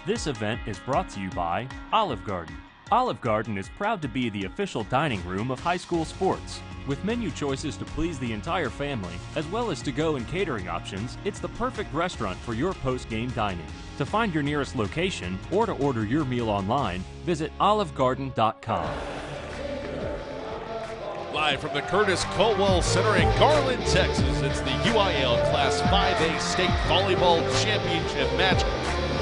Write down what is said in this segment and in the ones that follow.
This event is brought to you by Olive Garden. Olive Garden is proud to be the official dining room of high school sports. With menu choices to please the entire family, as well as to-go and catering options, it's the perfect restaurant for your post-game dining. To find your nearest location or to order your meal online, visit olivegarden.com. Live from the Curtis Culwell Center in Garland, Texas, it's the UIL Class 5A State Volleyball Championship match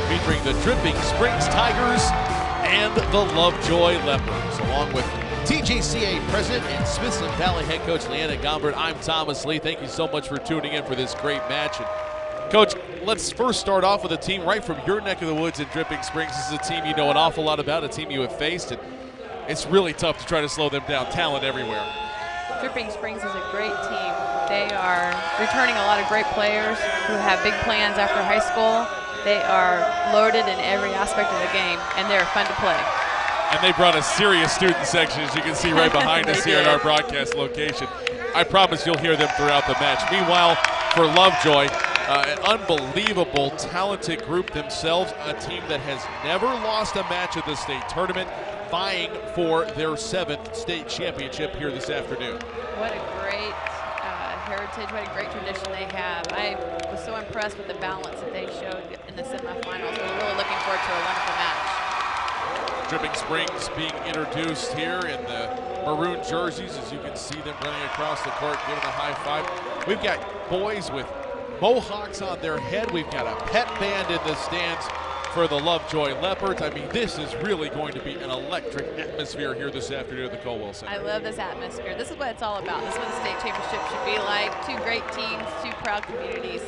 featuring the Dripping Springs Tigers and the Lovejoy Leopards. Along with TGCA President and Smithson Valley Head Coach Leanna Gombert, I'm Thomas Lee. Thank you so much for tuning in for this great match. And Coach, let's first start off with a team right from your neck of the woods in Dripping Springs. This is a team you know an awful lot about, a team you have faced, and it's really tough to try to slow them down. Talent everywhere. Dripping Springs is a great team. They are returning a lot of great players who have big plans after high school. They are loaded in every aspect of the game, and they're fun to play. And they brought a serious student section, as you can see right behind us here at our broadcast location. I promise you'll hear them throughout the match. Meanwhile, for Lovejoy, an unbelievable, talented group themselves, a team that has never lost a match at the state tournament, vying for their 7th state championship here this afternoon. What a great heritage, what a great tradition they have. I was so impressed with the balance that they showed in the semifinals. We're really looking forward to a wonderful match. Dripping Springs being introduced here in the maroon jerseys, as you can see them running across the court, giving a high five. We've got boys with mohawks on their head. We've got a pet band in the stands for the Lovejoy Leopards. I mean, this is really going to be an electric atmosphere here this afternoon at the Culwell Center. I love this atmosphere. This is what it's all about. This is what the state championship should be like. Two great teams, two proud communities.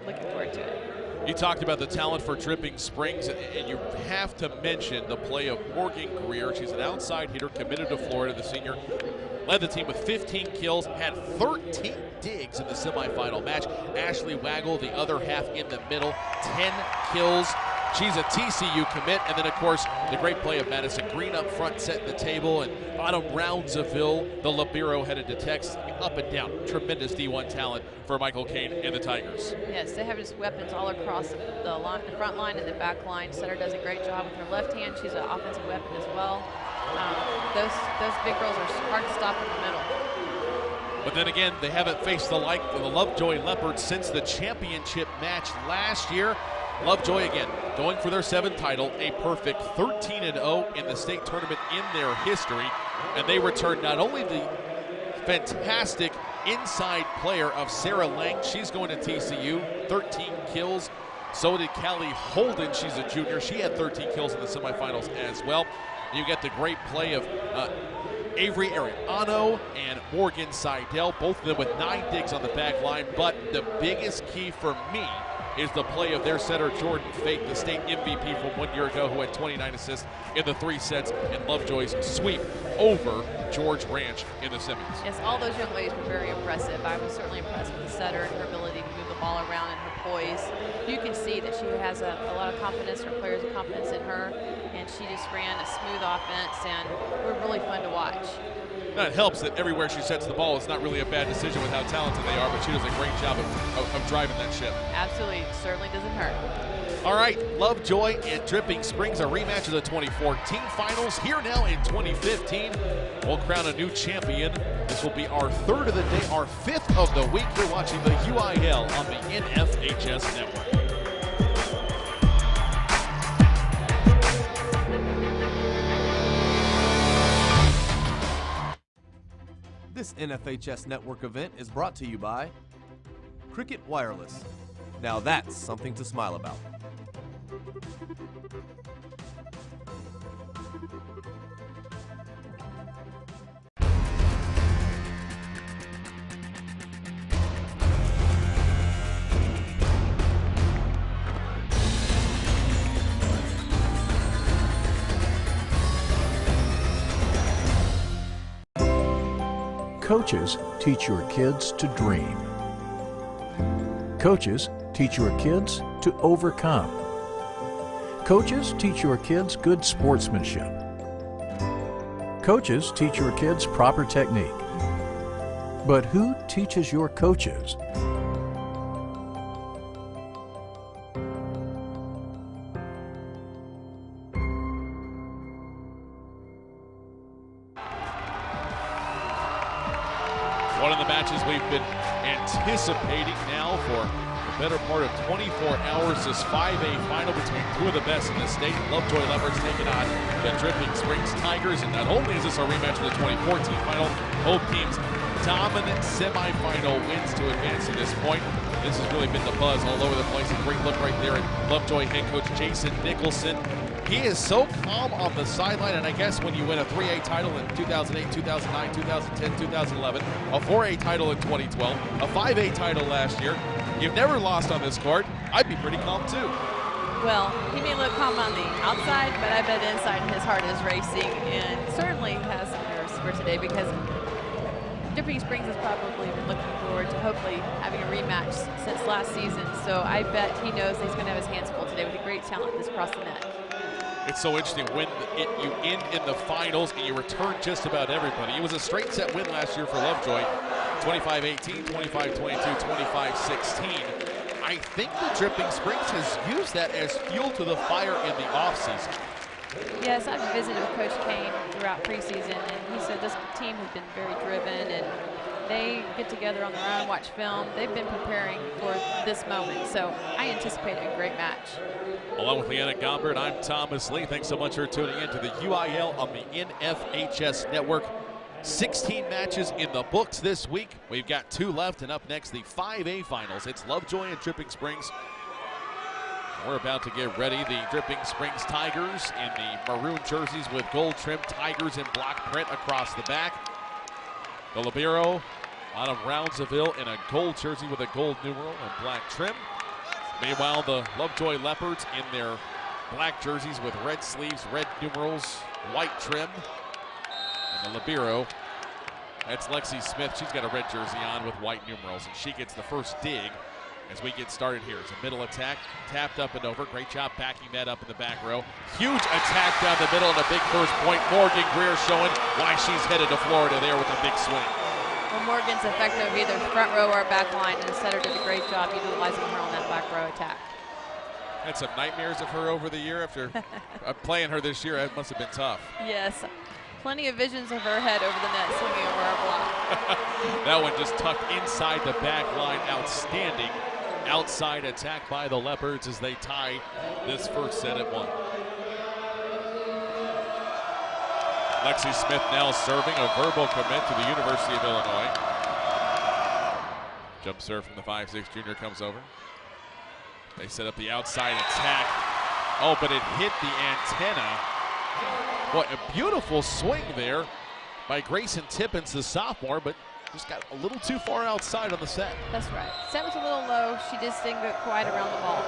Looking forward to it. You talked about the talent for Dripping Springs, and you have to mention the play of Morgan Greer. She's an outside hitter committed to Florida, the senior. Led the team with 15 kills, had 13 digs in the semifinal match. Ashley Waggle, the other half in the middle, 10 kills. She's a TCU commit. And then, of course, the great play of Madison Green up front, setting the table. And bottom Roundsville, the libero headed to Texas, up and down. Tremendous D1 talent for Michael Kane and the Tigers. Yes, they have just weapons all across the front line and the back line. Setter does a great job with her left hand. She's an offensive weapon as well. Those big girls are hard to stop in the middle. But then again, they haven't faced the like of the Lovejoy Leopards since the championship match last year. Lovejoy again going for their 7th title, a perfect 13-0 in the state tournament in their history. And they return not only the fantastic inside player of Sarah Lang, she's going to TCU, 13 kills. So did Callie Holden, she's a junior. She had 13 kills in the semifinals as well. You get the great play of Avery Ariano and Morgan Seidel, both of them with 9 digs on the back line. But the biggest key for me is the play of their setter, Jordan Fate, the state MVP from 1 year ago, who had 29 assists in the 3 sets, and Lovejoy's sweep over George Ranch in the semis. Yes, all those young ladies were very impressive. I was certainly impressed with the setter and her ability to move the ball around and her poise. You can see that she has a lot of confidence, her players have confidence in her, and she just ran a smooth offense, and we're really fun to watch. Now, it helps that everywhere she sets the ball, it's not really a bad decision with how talented they are, but she does a great job of driving that ship. Absolutely, it certainly doesn't hurt. All right, Lovejoy and Dripping Springs, a rematch of the 2014 finals. Here now in 2015, we'll crown a new champion. This will be our 3rd of the day, our 5th of the week. You're watching the UIL on the NFHS Network. This NFHS Network event is brought to you by Cricket Wireless. Now that's something to smile about. Coaches teach your kids to dream. Coaches teach your kids to overcome. Coaches teach your kids good sportsmanship. Coaches teach your kids proper technique. But who teaches your coaches? anticipating now for the better part of 24 hours this 5A final between two of the best in the state. Lovejoy Leopards taking on the Dripping Springs Tigers. And not only is this a rematch of the 2014 final, both teams dominant semifinal wins to advance to this point. This has really been the buzz all over the place. A great look right there at Lovejoy head coach Jason Nicholson. He is so calm on the sideline, and I guess when you win a 3A title in 2008, 2009, 2010, 2011, a 4A title in 2012, a 5A title last year, you've never lost on this court, I'd be pretty calm too. Well, he may look calm on the outside, but I bet inside his heart is racing, and certainly has some nerves for today because Dripping Springs has probably been looking forward to hopefully having a rematch since last season. So I bet he knows he's going to have his hands full today with the great talent that's across the net. It's so interesting when you end in the finals and you return just about everybody. It was a straight set win last year for Lovejoy, 25-18, 25-22, 25-16. I think the Dripping Springs has used that as fuel to the fire in the offseason. Yes, I've visited with Coach Kane throughout preseason, and he said this team has been very driven, and they get together on their own, watch film. They've been preparing for this moment, so I anticipate a great match. Along with Leanna Gombert, I'm Thomas Lee. Thanks so much for tuning in to the UIL on the NFHS Network. 16 matches in the books this week. We've got 2 left, and up next, the 5A finals. It's Lovejoy and Dripping Springs. We're about to get ready. The Dripping Springs Tigers in the maroon jerseys with gold trim, Tigers in block print across the back. The Libero out of Roundsville in a gold jersey with a gold numeral and black trim. Meanwhile, the Lovejoy Leopards in their black jerseys with red sleeves, red numerals, white trim. And the Libero, that's Lexi Smith. She's got a red jersey on with white numerals, and she gets the first dig as we get started here. It's a middle attack, tapped up and over. Great job backing that up in the back row. Huge attack down the middle and a big first point. Morgan Greer showing why she's headed to Florida there with a big swing. Well, Morgan's effective either front row or back line, and the setter did a great job utilizing her on that back row attack. Had some nightmares of her over the year after playing her this year. That must have been tough. Yes, plenty of visions of her head over the net swinging over our block. That one just tucked inside the back line. Outstanding outside attack by the Leopards as they tie this first set at 1. Lexi Smith now serving, a verbal commit to the University of Illinois. Jump serve from the 5'6" junior comes over. They set up the outside attack. Oh, but it hit the antenna. What a beautiful swing there by Grayson Tippins, the sophomore, but just got a little too far outside on the set. That's right. Set was a little low. She just didn't get quite around the ball.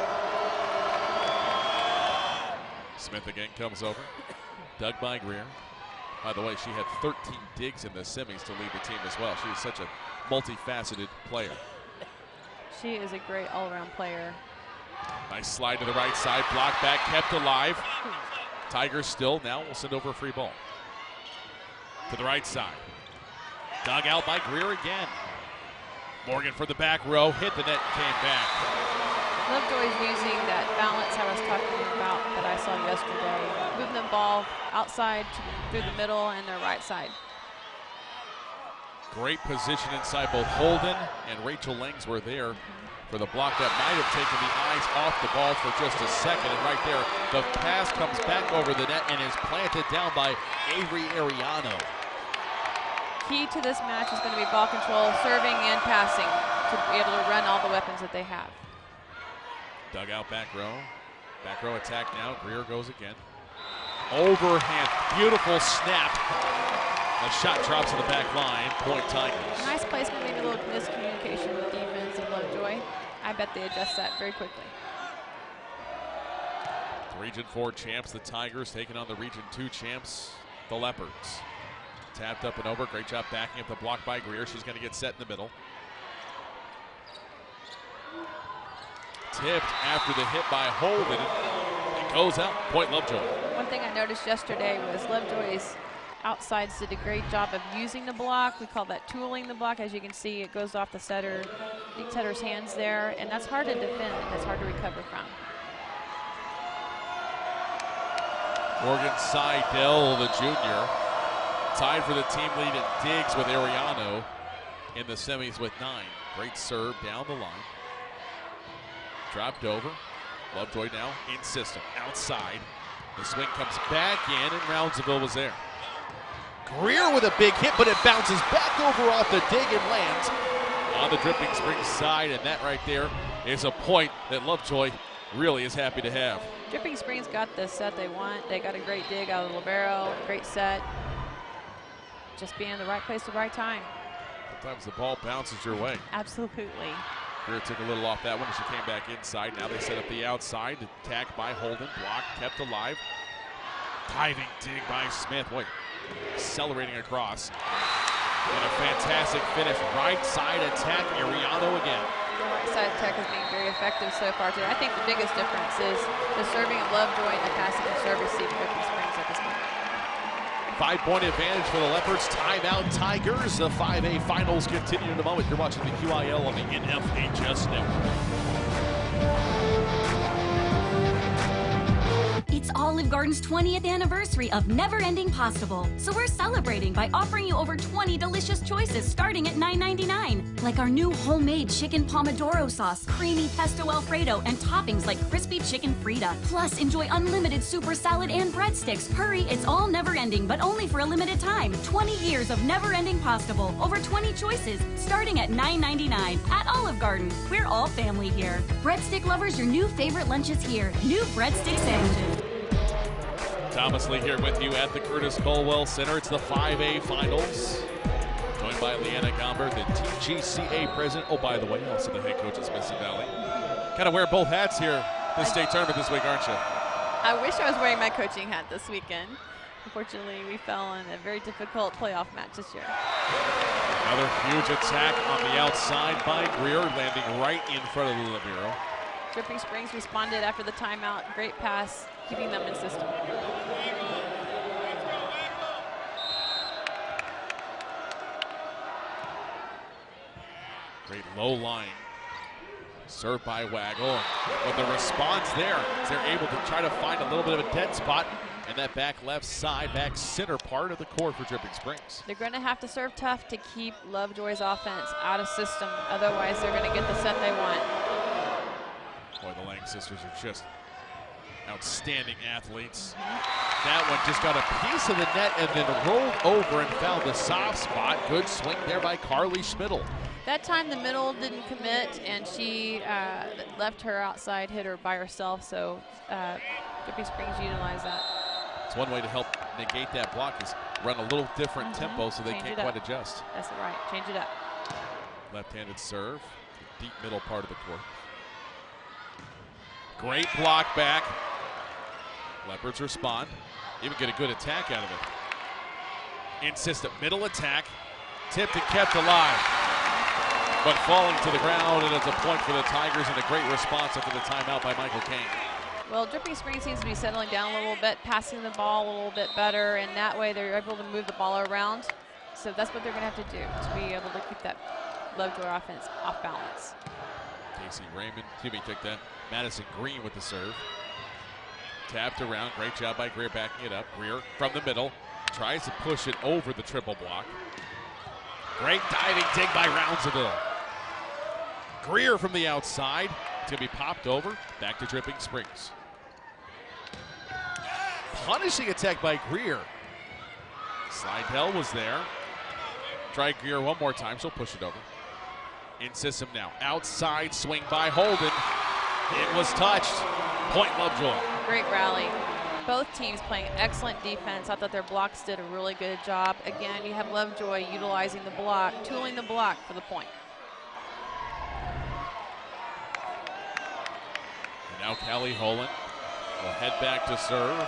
Smith again comes over. Dug by Greer. By the way, she had 13 digs in the semis to lead the team as well. She is such a multifaceted player. She is a great all-around player. Nice slide to the right side. Block back, kept alive. Tigers still now will send over a free ball. To the right side. Dug out by Greer again. Morgan for the back row, hit the net and came back. Lovejoy's using that balance I was talking about that I saw yesterday. Moving the ball outside through the middle and their right side. Great position inside. Both Holden and Rachel Langs were there for the block that might have taken the eyes off the ball for just a second. And right there, the pass comes back over the net and is planted down by Avery Ariano. Key to this match is going to be ball control, serving and passing to be able to run all the weapons that they have. Dug out back row. Back row attack now. Greer goes again. Overhand. Beautiful snap. The shot drops to the back line. Point Tigers. Nice placement, maybe a little miscommunication with the defense of Lovejoy. I bet they adjust that very quickly. The Region 4 champs, the Tigers, taking on the Region 2 champs, the Leopards. Tapped up and over. Great job backing up the block by Greer. She's going to get set in the middle. Tipped after the hit by Holden. It goes out. Point Lovejoy. One thing I noticed yesterday was Lovejoy's outsides did a great job of using the block. We call that tooling the block. As you can see, it goes off the setter's hands there, and that's hard to defend and that's hard to recover from. Morgan Seidel, the junior, tied for the team lead in digs with Ariano in the semis with 9. Great serve down the line. Dropped over. Lovejoy now in system, outside. The swing comes back in, and Roundsville was there. Greer with a big hit, but it bounces back over off the dig and lands on the Dripping Springs side, and that right there is a point that Lovejoy really is happy to have. Dripping Springs got the set they want. They got a great dig out of the libero, great set. Just being in the right place at the right time. Sometimes the ball bounces your way. Absolutely. Greer took a little off that one as she came back inside. Now they set up the outside. Attack by Holden. Block kept alive. Diving dig by Smith. Boy, accelerating across. And a fantastic finish. Right side attack. Ariano again. The right side attack is being very effective so far today. I think the biggest difference is the serving of Lovejoy and the passing of serve receive Dripping Springs at this point. 5-point advantage for the Leopards. Timeout Tigers. The 5A finals continue in a moment. You're watching the QIL on the NFHS Network. It's Olive Garden's 20th anniversary of Never Ending Pastable. So we're celebrating by offering you over 20 delicious choices starting at $9.99. Like our new homemade chicken pomodoro sauce, creamy pesto Alfredo, and toppings like crispy chicken Frita. Plus, enjoy unlimited super salad and breadsticks. Hurry, it's all never ending, but only for a limited time. 20 years of Never Ending Pastable. Over 20 choices starting at $9.99 at Olive Garden. We're all family here. Breadstick lovers, your new favorite lunch is here. New breadstick sandwiches. Thomas Lee here with you at the Curtis Colwell Center. It's the 5A finals. Joined by Leanna Gomber, the TGCA president. Oh, by the way, also the head coach at Mississippi Valley. Kind of wear both hats here this state tournament this week, aren't you? I wish I was wearing my coaching hat this weekend. Unfortunately, we fell in a very difficult playoff match this year. Another huge attack on the outside by Greer, landing right in front of the libero. Dripping Springs responded after the timeout. Great pass, keeping them in system. Great low line. Served by Waggle. But the response there is they're able to try to find a little bit of a dead spot in that back left side, back center part of the court for Dripping Springs. They're going to have to serve tough to keep Lovejoy's offense out of system. Otherwise, they're going to get the set they want. Boy, the Lang sisters are just outstanding athletes. That one just got a piece of the net and then rolled over and found the soft spot. Good swing there by Carly Schmidl. That time the middle didn't commit, and she left her outside hitter by herself, so Dripping Springs utilized that. It's one way to help negate that block is run a little different tempo so they can't quite adjust. That's right, change it up. Left-handed serve, deep middle part of the court. Great block back. Leopards respond. Even get a good attack out of it. Insistent middle attack. Tipped and kept alive. But falling to the ground, and it's a point for the Tigers and a great response after the timeout by Michael Kane. Well, Dripping Springs seems to be settling down a little bit, passing the ball a little bit better, and that way they're able to move the ball around. So that's what they're going to have to do to be able to keep that Lovejoy offense off balance. Casey Raymond, take that. Madison Green with the serve. Tapped around, great job by Greer backing it up. Greer from the middle, tries to push it over the triple block. Great diving dig by Roundsville. Greer from the outside, it's gonna be popped over, back to Dripping Springs. Punishing attack by Greer. Slidell was there. Try Greer one more time, she'll push it over. In system now, outside swing by Holden. It was touched. Point Lovejoy. Great rally. Both teams playing excellent defense. I thought their blocks did a really good job. Again, you have Lovejoy utilizing the block, tooling the block for the point. And now Callie Holland will head back to serve.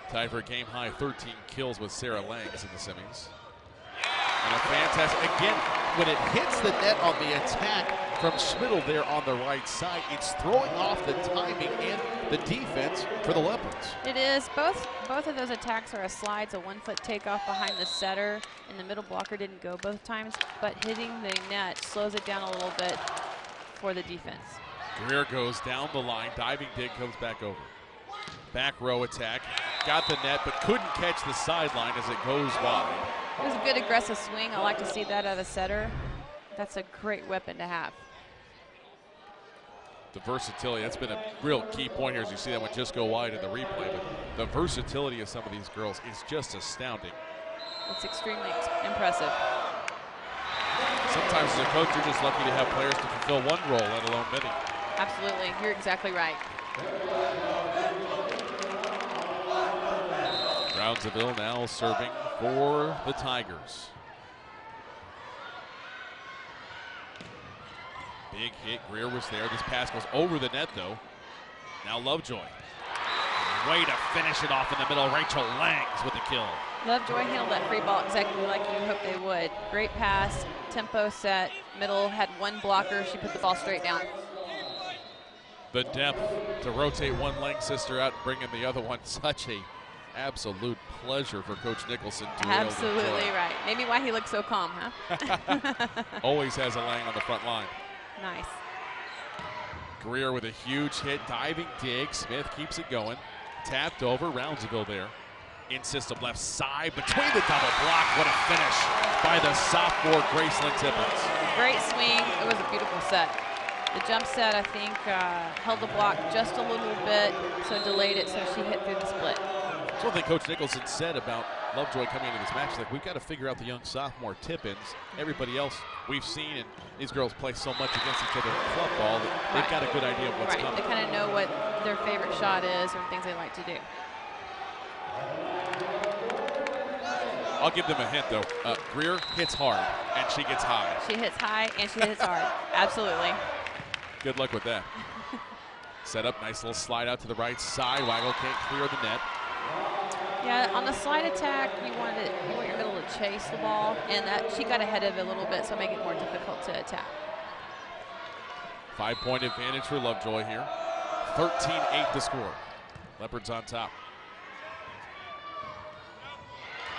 Tied for a game high 13 kills with Sarah Langs in the semis. And a fantastic, again, when it hits the net on the attack from Schmidl there on the right side, it's throwing off the timing and the defense for the Leopards. It is. Both of those attacks are a slide, so 1 foot takeoff behind the setter, and the middle blocker didn't go both times, but hitting the net slows it down a little bit for the defense. Greer goes down the line, diving dig comes back over. Back row attack, got the net, but couldn't catch the sideline as it goes wide. It was a good aggressive swing. I like to see that out of a setter. That's a great weapon to have. The versatility, that's been a real key point here as you see that one just go wide in the replay. But the versatility of some of these girls is just astounding. It's extremely impressive. Sometimes as a coach, you're just lucky to have players to fulfill one role, let alone many. Absolutely, you're exactly right. Brownsville now serving for the Tigers. Big hit, Greer was there. This pass goes over the net though. Now Lovejoy. Way to finish it off in the middle. Rachel Langs with the kill. Lovejoy handled that free ball exactly like you hope they would. Great pass, tempo set, middle, had one blocker. She put the ball straight down. The depth to rotate one Lang sister out and bring in the other one. Such a absolute pleasure for Coach Nicholson to Absolutely be able to enjoy. right. Maybe why he looks so calm, huh? Always has a Lang on the front line. Nice. Greer with a huge hit, diving dig. Smith keeps it going. Tapped over, Roundsville there. In system left side between the double block. What a finish by the sophomore Gracelyn Tippins. Great swing. It was a beautiful set. The jump set, I think, held the block just a little bit, so delayed it, so she hit through the split. That's one thing Coach Nicholson said about Lovejoy coming into this match. Like, we've got to figure out the young sophomore Tippins. Everybody else we've seen, and these girls play so much against each other in club ball that they've got a good idea of what's coming. They kind of know what their favorite shot is or things they like to do. I'll give them a hint, though. Greer hits hard, and she gets high. She hits high, and she hits hard. Absolutely. Good luck with that. Set up, nice little slide out to the right side. Waggle can't clear the net. Yeah, on the slide attack, you want your middle to chase the ball, and that she got ahead of it a little bit, so make it more difficult to attack. 5-point advantage for Lovejoy here. 13-8 to score. Leopards on top.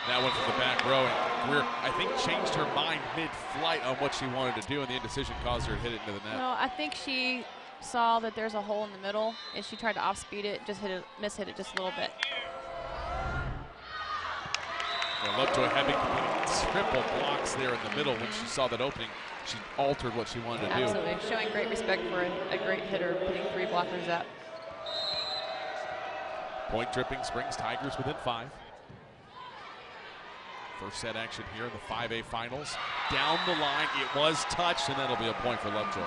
That one from the back row, and Greer, I think, changed her mind mid-flight on what she wanted to do, and the indecision caused her to hit it into the net. No, I think she saw that there's a hole in the middle, and she tried to off-speed it, just mishit it just a little bit. Yeah, Lovejoy having triple blocks there in the middle when she saw that opening. She altered what she wanted to do. Absolutely, showing great respect for a great hitter, putting 3 blockers up. Point Dripping Springs Tigers within 5. First set action here in the 5A finals. Down the line, it was touched, and that'll be a point for Lovejoy.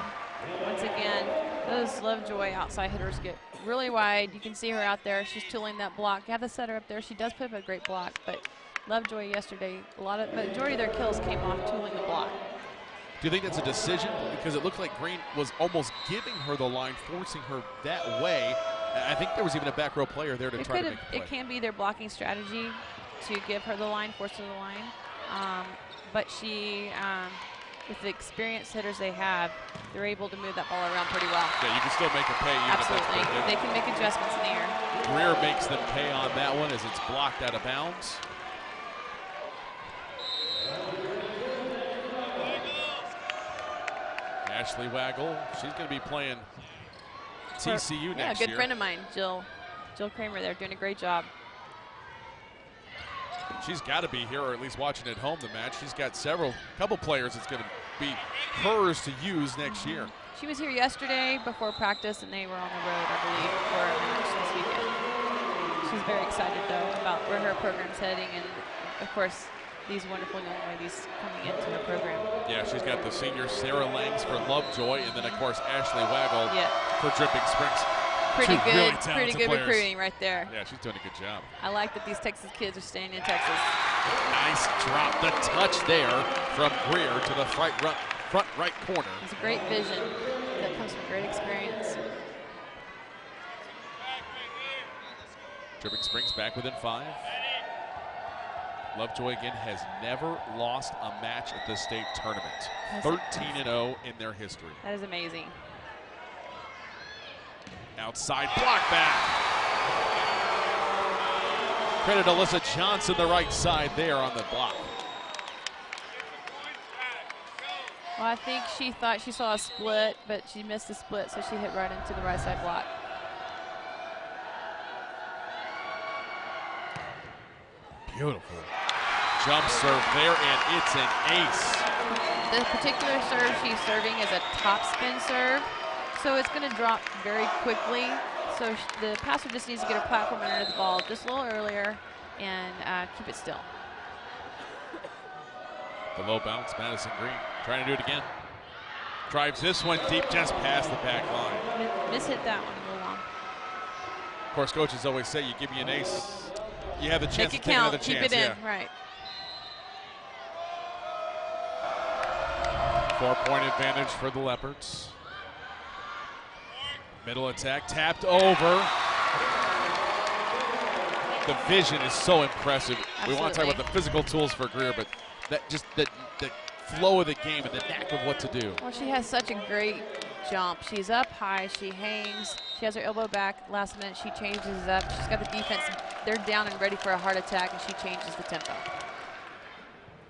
Once again, those Lovejoy outside hitters get really wide. You can see her out there. She's tooling that block. You have the setter up there. She does put up a great block, but Lovejoy yesterday, majority of their kills came off tooling the block. Do you think that's a decision? Because it looked like Green was almost giving her the line, forcing her that way. I think there was even a back row player there to try to make a play. It can be their blocking strategy to give her the line, force her the line. But she, with the experienced hitters they have, they're able to move that ball around pretty well. Yeah, you can still make it pay. Absolutely. They can make adjustments in the air. Greer makes them pay on that one as it's blocked out of bounds. Ashley Waggle, she's going to be playing TCU next year. Yeah, a good friend of mine, Jill Kramer there, doing a great job. She's got to be here, or at least watching at home the match. She's got couple players that's going to be hers to use next year. She was here yesterday before practice, and they were on the road, I believe, for a match this weekend. She's very excited, though, about where her program's heading, and, of course, these wonderful young ladies coming into her program. Yeah, she's got the senior Sarah Langs for Lovejoy, and then, of course, Ashley Waggle for Dripping Springs. Pretty Really good recruiting right there. Yeah, she's doing a good job. I like that these Texas kids are staying in Texas. Nice drop. The touch there from Greer to the front right corner. It's a great vision that comes from great experience. Dripping Springs back within 5. Lovejoy again has never lost a match at the state tournament. 13-0 in their history. That is amazing. Outside block back. Credit Alyssa Johnson, the right side there on the block. Well, I think she thought she saw a split, but she missed the split, so she hit right into the right side block. Beautiful. jump serve there, and it's an ace. The particular serve she's serving is a top spin serve, so it's going to drop very quickly. So the passer just needs to get a platform under the ball just a little earlier and keep it still. The low bounce, Madison Green trying to do it again. Drives this one deep, just past the back line. Miss-hit that one a little long. Of course, coaches always say, you give me an ace, you have the chance to Make it take count, another keep chance. it in, right. 4-point advantage for the Leopards. Middle attack, tapped over. The vision is so impressive. Absolutely. We want to talk about the physical tools for Greer, but that just the flow of the game and the knack of what to do. Well, she has such a great jump. She's up high, she hangs, she has her elbow back. Last minute she changes up. She's got the defense, they're down and ready for a heart attack, and she changes the tempo.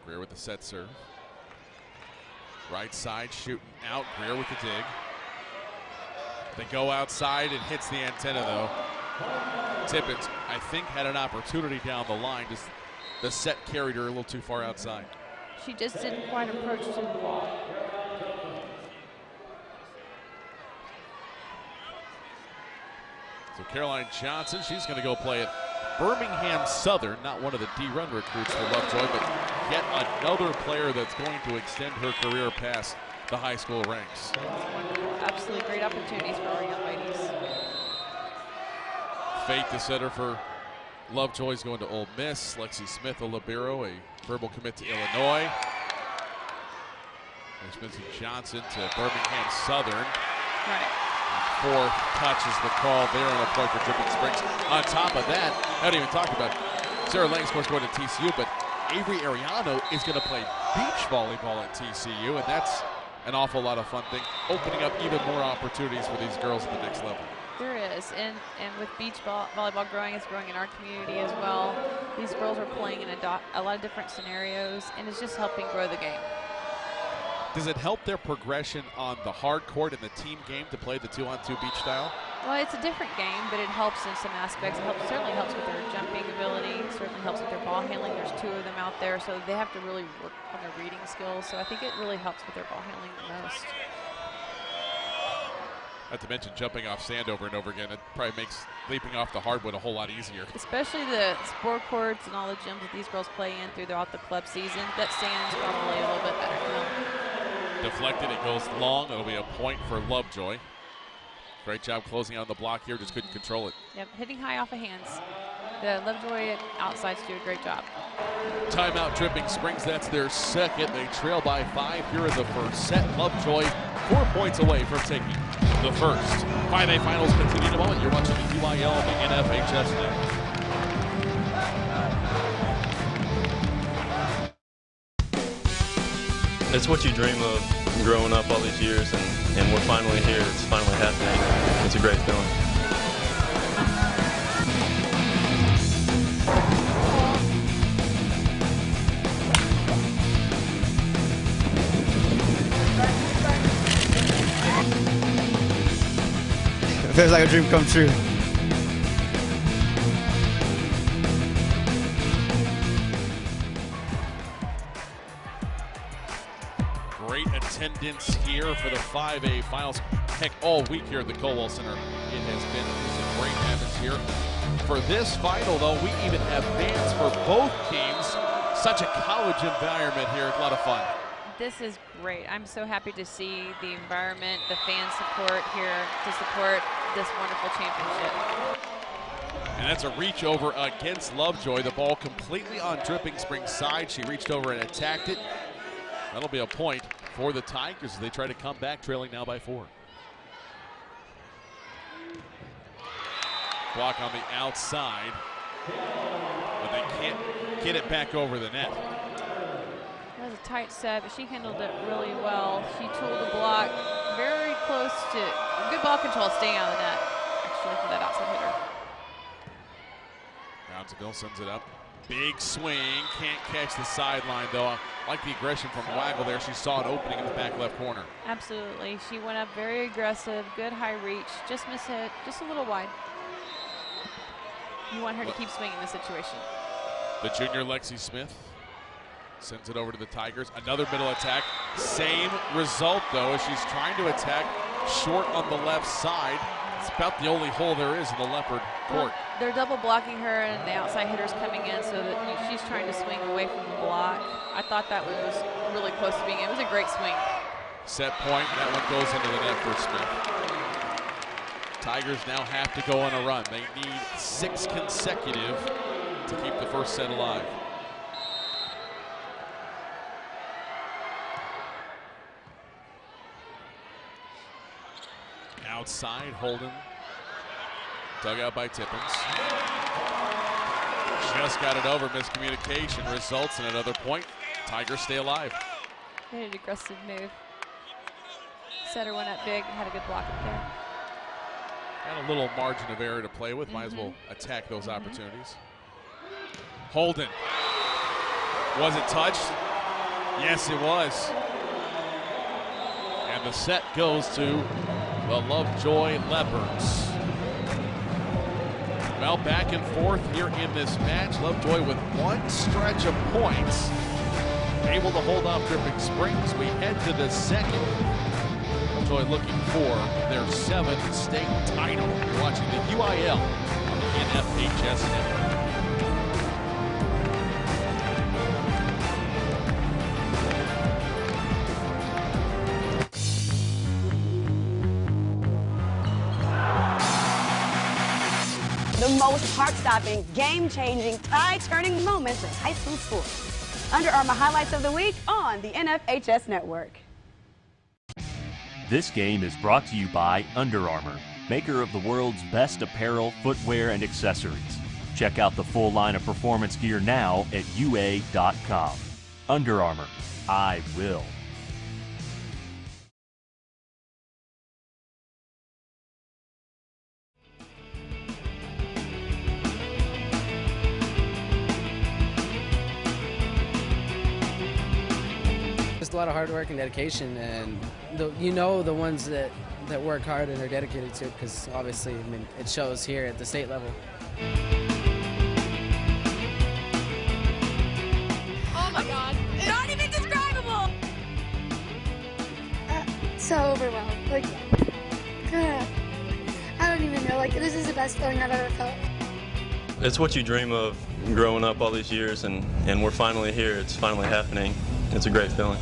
Greer with the set serve. Right side shooting out, Greer with the dig. They go outside, it hits the antenna though. Tippins, I think, had an opportunity down the line. Just the set carried her a little too far outside. She just didn't quite approach to the ball. So Caroline Johnson, she's going to go play at Birmingham Southern, not one of the D-run recruits for Lovejoy, but yet another player that's going to extend her career past the high school ranks. Absolutely great opportunities for our young ladies. Fate the setter for Lovejoy's going to Ole Miss. Lexi Smith, a libero, a verbal commit to Illinois. There's Spencer Johnson to Birmingham Southern. Right. 4 touches the call there on a point for Dripping Springs. On top of that, I haven't even talked about Sarah Lang, of course, going to TCU, but Avery Ariano is going to play beach volleyball at TCU, and that's an awful lot of fun thing, opening up even more opportunities for these girls at the next level. There is, and with beach volleyball growing, it's growing in our community as well. These girls are playing in a lot of different scenarios, and it's just helping grow the game. Does it help their progression on the hard court and the team game to play the 2-on-2 beach style? Well, it's a different game, but it helps in some aspects. It certainly helps with their jumping ability, certainly helps with their ball handling. There's 2 of them out there, so they have to really work on their reading skills. So I think it really helps with their ball handling the most. Not to mention jumping off sand over and over again. It probably makes leaping off the hardwood a whole lot easier. Especially the sport courts and all the gyms that these girls play in throughout the club season. That sand's probably a little bit better for them. Deflected, it goes long. It'll be a point for Lovejoy. Great job closing on the block here, just couldn't control it. Yep, hitting high off of hands. The Lovejoy outsides do a great job. Timeout, Dripping Springs, that's their second. They trail by 5 here in the first set. Lovejoy 4 points away from taking the first. 5A finals continue in a moment. You're watching the UIL on the NFHS Network. It's what you dream of growing up all these years, and we're finally here. It's finally happening. It's a great feeling. It feels like a dream come true. Great attendance here for the 5A finals. Heck, all week here at the Colwell Center, it has been a great atmosphere. For this final, though, we even have bands for both teams. Such a college environment here. A lot of fun. This is great. I'm so happy to see the environment, the fan support here to support this wonderful championship. And that's a reach over against Lovejoy. The ball completely on Dripping Springs' side. She reached over and attacked it. That'll be a point for the Tigers as they try to come back, trailing now by 4. Block on the outside, but they can't get it back over the net. That was a tight set, but she handled it really well. She tooled the block very close to good ball control, staying out of the net, actually, for that outside hitter. Brownsville sends it up. Big swing, can't catch the sideline though. I like the aggression from Waggle there. She saw an opening in the back left corner. Absolutely, she went up very aggressive, good high reach, just mishit, just a little wide. You want her to keep swinging this situation. The junior Lexi Smith Sends it over to the Tigers. Another middle attack. Same result, though, as she's trying to attack short on the left side. It's about the only hole there is in the Leopard court. They're double blocking her, and the outside hitter's coming in, so that she's trying to swing away from the block. I thought that one was really close to being. It was a great swing. Set point. That one goes into the net for Smith. Tigers now have to go on a run. They need 6 consecutive to keep the first set alive. Outside, Holden. Dug out by Tippins. Just got it over. Miscommunication results in another point. Tigers stay alive. An aggressive move. Setter went up big, had a good block up there. Got a little margin of error to play with. Might as well attack those opportunities. Holden. Was it touched? Yes, it was. And the set goes to the Lovejoy Leopards. Well, back and forth here in this match. Lovejoy with one stretch of points, able to hold off Dripping Springs. We head to the second. Lovejoy looking for their 7th state title. You're watching the UIL on the NFHS Network. The most heart-stopping, game-changing, tie-turning moments in high school sports. Under Armour highlights of the week on the NFHS Network. This game is brought to you by Under Armour, maker of the world's best apparel, footwear, and accessories. Check out the full line of performance gear now at UA.com. Under Armour, I will. Just a lot of hard work and dedication, and the ones that work hard and are dedicated to it, because obviously, I mean, it shows here at the state level. Oh my God, not even describable. So overwhelmed, like, I don't even know, like, this is the best feeling I've ever felt. It's what you dream of growing up all these years, and we're finally here. It's finally happening. It's a great feeling.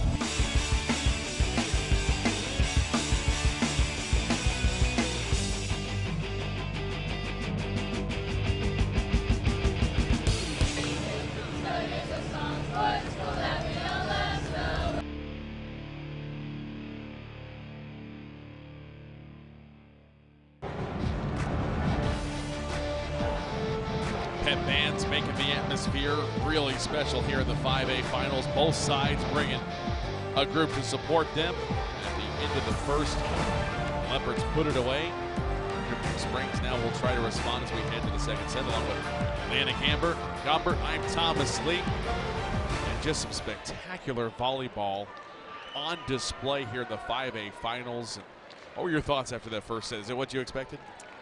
Pet bands making the atmosphere really special here in the 5A finals. Both sides bringing a group to support them. At the end of the first, Leopards put it away. Dripping Springs now will try to respond as we head to the second set, along with Atlantic Gombert. I'm Thomas Lee. And just some spectacular volleyball on display here in the 5A finals. And what were your thoughts after that first set? Is it what you expected?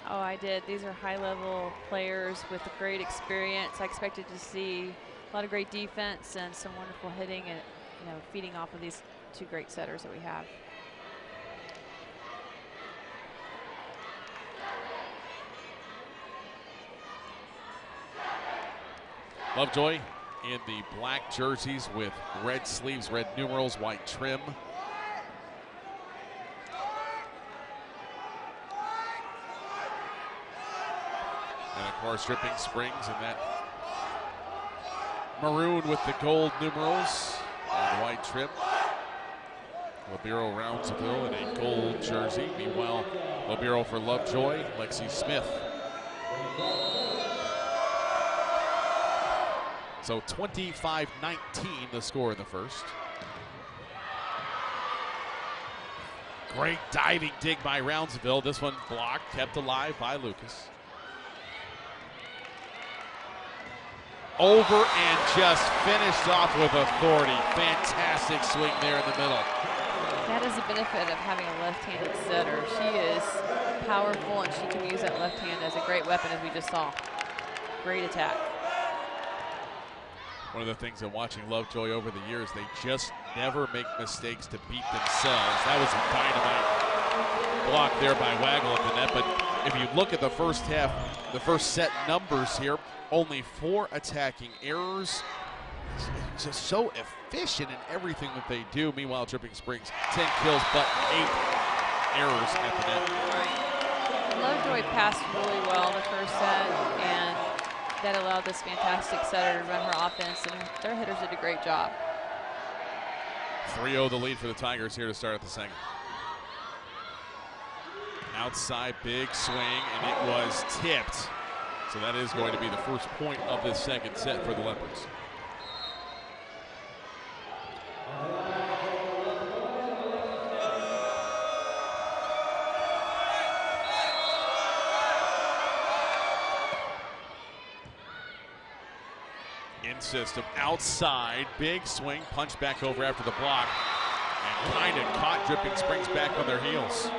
Oh, I did. These are high-level players with great experience. I expected to see a lot of great defense and some wonderful hitting, and feeding off of these 2 great setters that we have. Lovejoy in the black jerseys with red sleeves, red numerals, white trim. And of course, Dripping Springs in that maroon with the gold numerals and white trim. Labero Roundsville in a gold jersey. Meanwhile, Labero for Lovejoy, Lexi Smith. So 25-19 the score in the first. Great diving dig by Roundsville. This one blocked, kept alive by Lucas. Over and just finished off with authority. Fantastic swing there in the middle. That is the benefit of having a left-handed setter. She is powerful, and she can use that left hand as a great weapon, as we just saw. Great attack. One of the things in watching Lovejoy over the years, they just never make mistakes to beat themselves. That was a dynamite block there by Waggle at the net. But if you look at the first half, the first set numbers here, only 4 attacking errors. It's just so efficient in everything that they do. Meanwhile, Dripping Springs, 10 kills, but 8 errors at the net. Lovejoy passed really well the first set, and that allowed this fantastic setter to run her offense, and their hitters did a great job. 3-0 the lead for the Tigers here to start at the second. Outside big swing, and it was tipped. So that is going to be the first point of this second set for the Leopards. In system, outside, big swing, punch back over after the block, and kind of caught Dripping Springs back on their heels.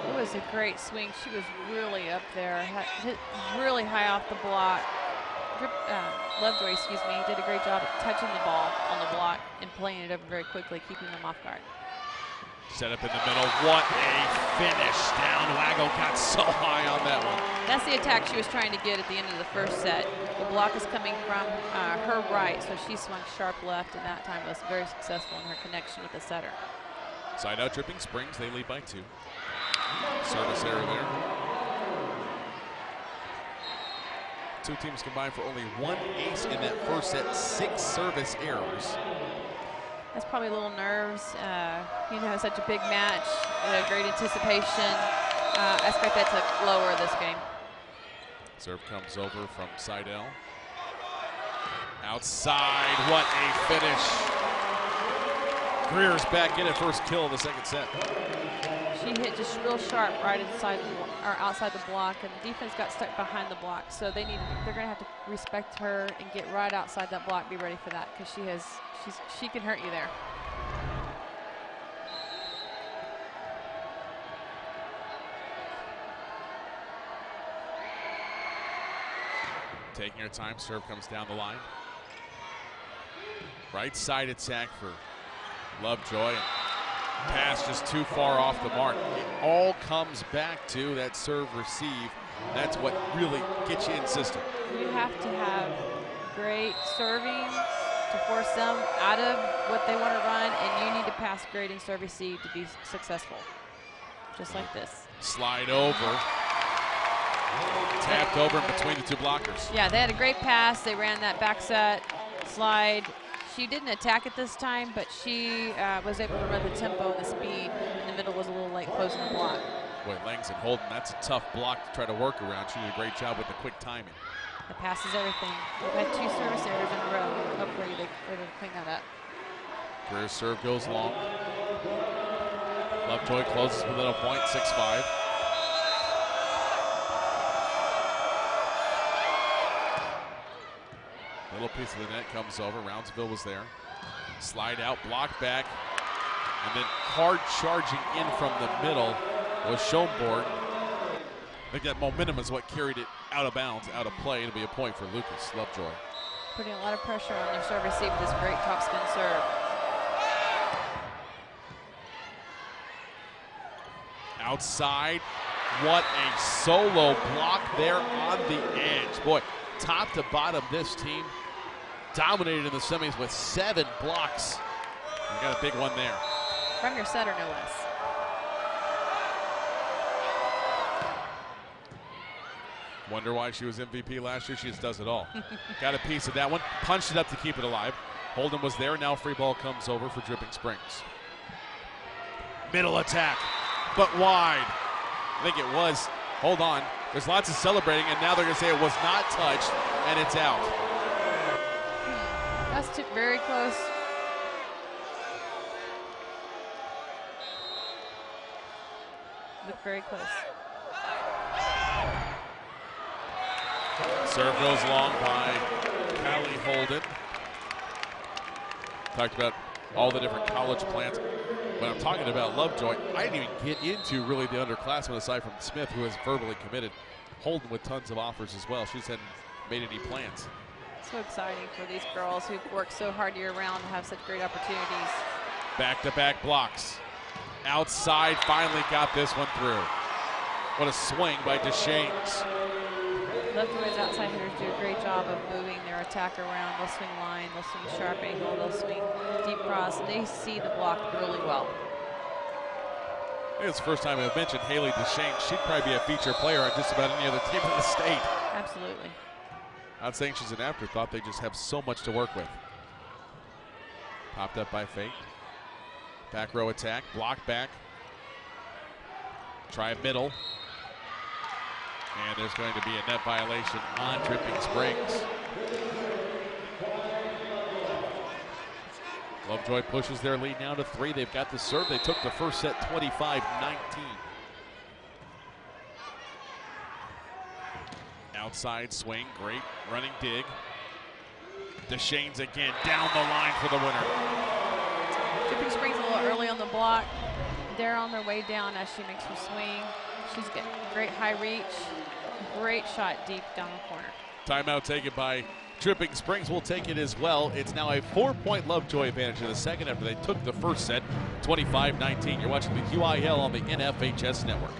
It was a great swing. She was really up there, hit really high off the block. Lovejoy, did a great job at touching the ball on the block and playing it over very quickly, keeping them off guard. Set up in the middle. What a finish. Down. Waggle got so high on that one. That's the attack she was trying to get at the end of the first set. The block is coming from her right, so she swung sharp left, and that time was very successful in her connection with the setter. Side out Dripping Springs. They lead by 2. Service error there. 2 teams combined for only 1 ace in that first set. 6 service errors. That's probably a little nerves. Such a big match, great anticipation. I expect that to lower this game. Serve comes over from Seidel. Outside, what a finish. Greer's back in at first kill of the second set. She hit just real sharp right inside or outside the block, and the defense got stuck behind the block. So they're going to have to respect her and get right outside that block. Be ready for that because she can hurt you there. Taking her time, serve comes down the line. Right side attack for Lovejoy. Pass just too far off the mark. It all comes back to that serve receive. That's what really gets you in system. You have to have great serving to force them out of what they want to run, and you need to pass great in serve receive to be successful. Just like this. Slide over. Tapped over in between the 2 blockers. Yeah, they had a great pass. They ran that back set slide. She didn't attack it this time, but she was able to run the tempo and the speed. In the middle was a little late closing the block. Boy, Langston Holden, that's a tough block to try to work around. She did a great job with the quick timing. The pass is everything. We've had 2 service errors in a row. Hopefully they're going to clean that up. Greer's serve goes long. Lovejoy closes within a point, 6-5. Little piece of the net comes over. Roundsville was there. Slide out, block back, and then hard charging in from the middle was Schoenborg. I think that momentum is what carried it out of bounds, out of play. It'll be a point for Lucas Lovejoy. Putting a lot of pressure on their serve receive with this great topspin serve. Outside, what a solo block there on the edge. Boy, top to bottom, this team dominated in the semis with 7 blocks. We got a big one there. From your setter, no less. Wonder why she was MVP last year. She just does it all. Got a piece of that one. Punched it up to keep it alive. Holden was there. Now free ball comes over for Dripping Springs. Middle attack, but wide. I think it was. Hold on. There's lots of celebrating, and now they're going to say it was not touched, and it's out. That's very close. Look very close. Serve goes long by Callie Holden. Talked about all the different college plans. When I'm talking about Lovejoy, I didn't even get into really the underclassmen aside from Smith, who is verbally committed. Holden with tons of offers as well. She just hadn't made any plans. So exciting for these girls who've worked so hard year-round to have such great opportunities. Back-to-back blocks. Outside, finally got this one through. What a swing by Deschaines. Lovejoy's outside hitters do a great job of moving their attack around. They'll swing line, they'll swing sharp angle, they'll swing deep cross, and they see the block really well. I think it's the first time I've mentioned Haley Deschaines. She'd probably be a feature player on just about any other team in the state. Absolutely. Not saying she's an afterthought, they just have so much to work with. Popped up by Fate. Back row attack, block back. Try middle. And there's going to be a net violation on Dripping Springs. Lovejoy pushes their lead now to 3. They've got the serve. They took the first set 25-19. Outside swing, great running dig. Deschaines again, down the line for the winner. Dripping Springs a little early on the block. They're on their way down as she makes her swing. She's getting great high reach. Great shot deep down the corner. Timeout taken by Dripping Springs. Will take it as well. It's now a 4-point Lovejoy advantage in the second after they took the first set, 25-19. You're watching the QIL on the NFHS Network.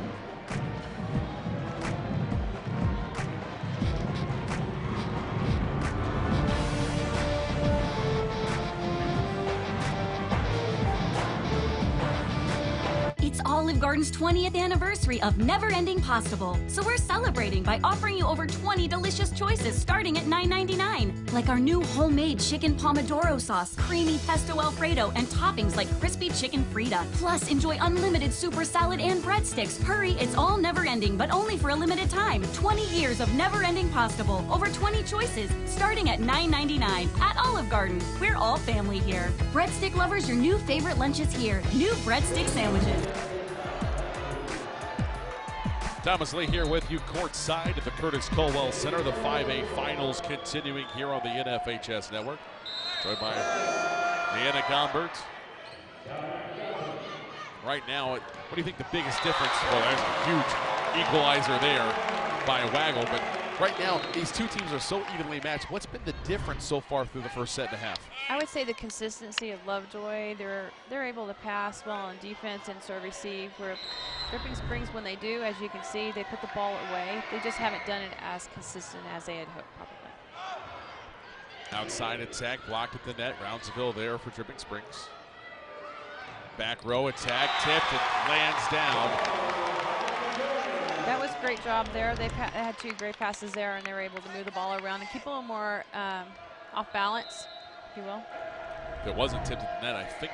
It's Olive Garden's 20th anniversary of Never Ending Pasta Bowl, so we're celebrating by offering you over 20 delicious choices starting at $9.99. Like our new homemade chicken pomodoro sauce, creamy pesto Alfredo, and toppings like crispy chicken Frita. Plus, enjoy unlimited super salad and breadsticks. Hurry, it's all never ending, but only for a limited time. 20 years of Never Ending Pasta Bowl, over 20 choices, starting at $9.99. At Olive Garden, we're all family here. Breadstick lovers, your new favorite lunch is here. New breadstick sandwiches. Thomas Lee here with you courtside at the Curtis Colwell Center. The 5A finals continuing here on the NFHS Network. Joined by Leanna Gombert. Right now, what do you think the biggest difference? Well, there's a huge equalizer there by Waggle, but right now, these two teams are so evenly matched. What's been the difference so far through the first set and a half? I would say the consistency of Lovejoy. They're able to pass well on defense and serve receive. Where Dripping Springs, when they do, as you can see, they put the ball away. They just haven't done it as consistent as they had hoped, probably. Outside attack, blocked at the net. Roundsville there for Dripping Springs. Back row attack, tipped, and lands down. That was a great job there. They had 2 great passes there, and they were able to move the ball around and keep a little more off balance, if you will. If it wasn't tipped at the net, I think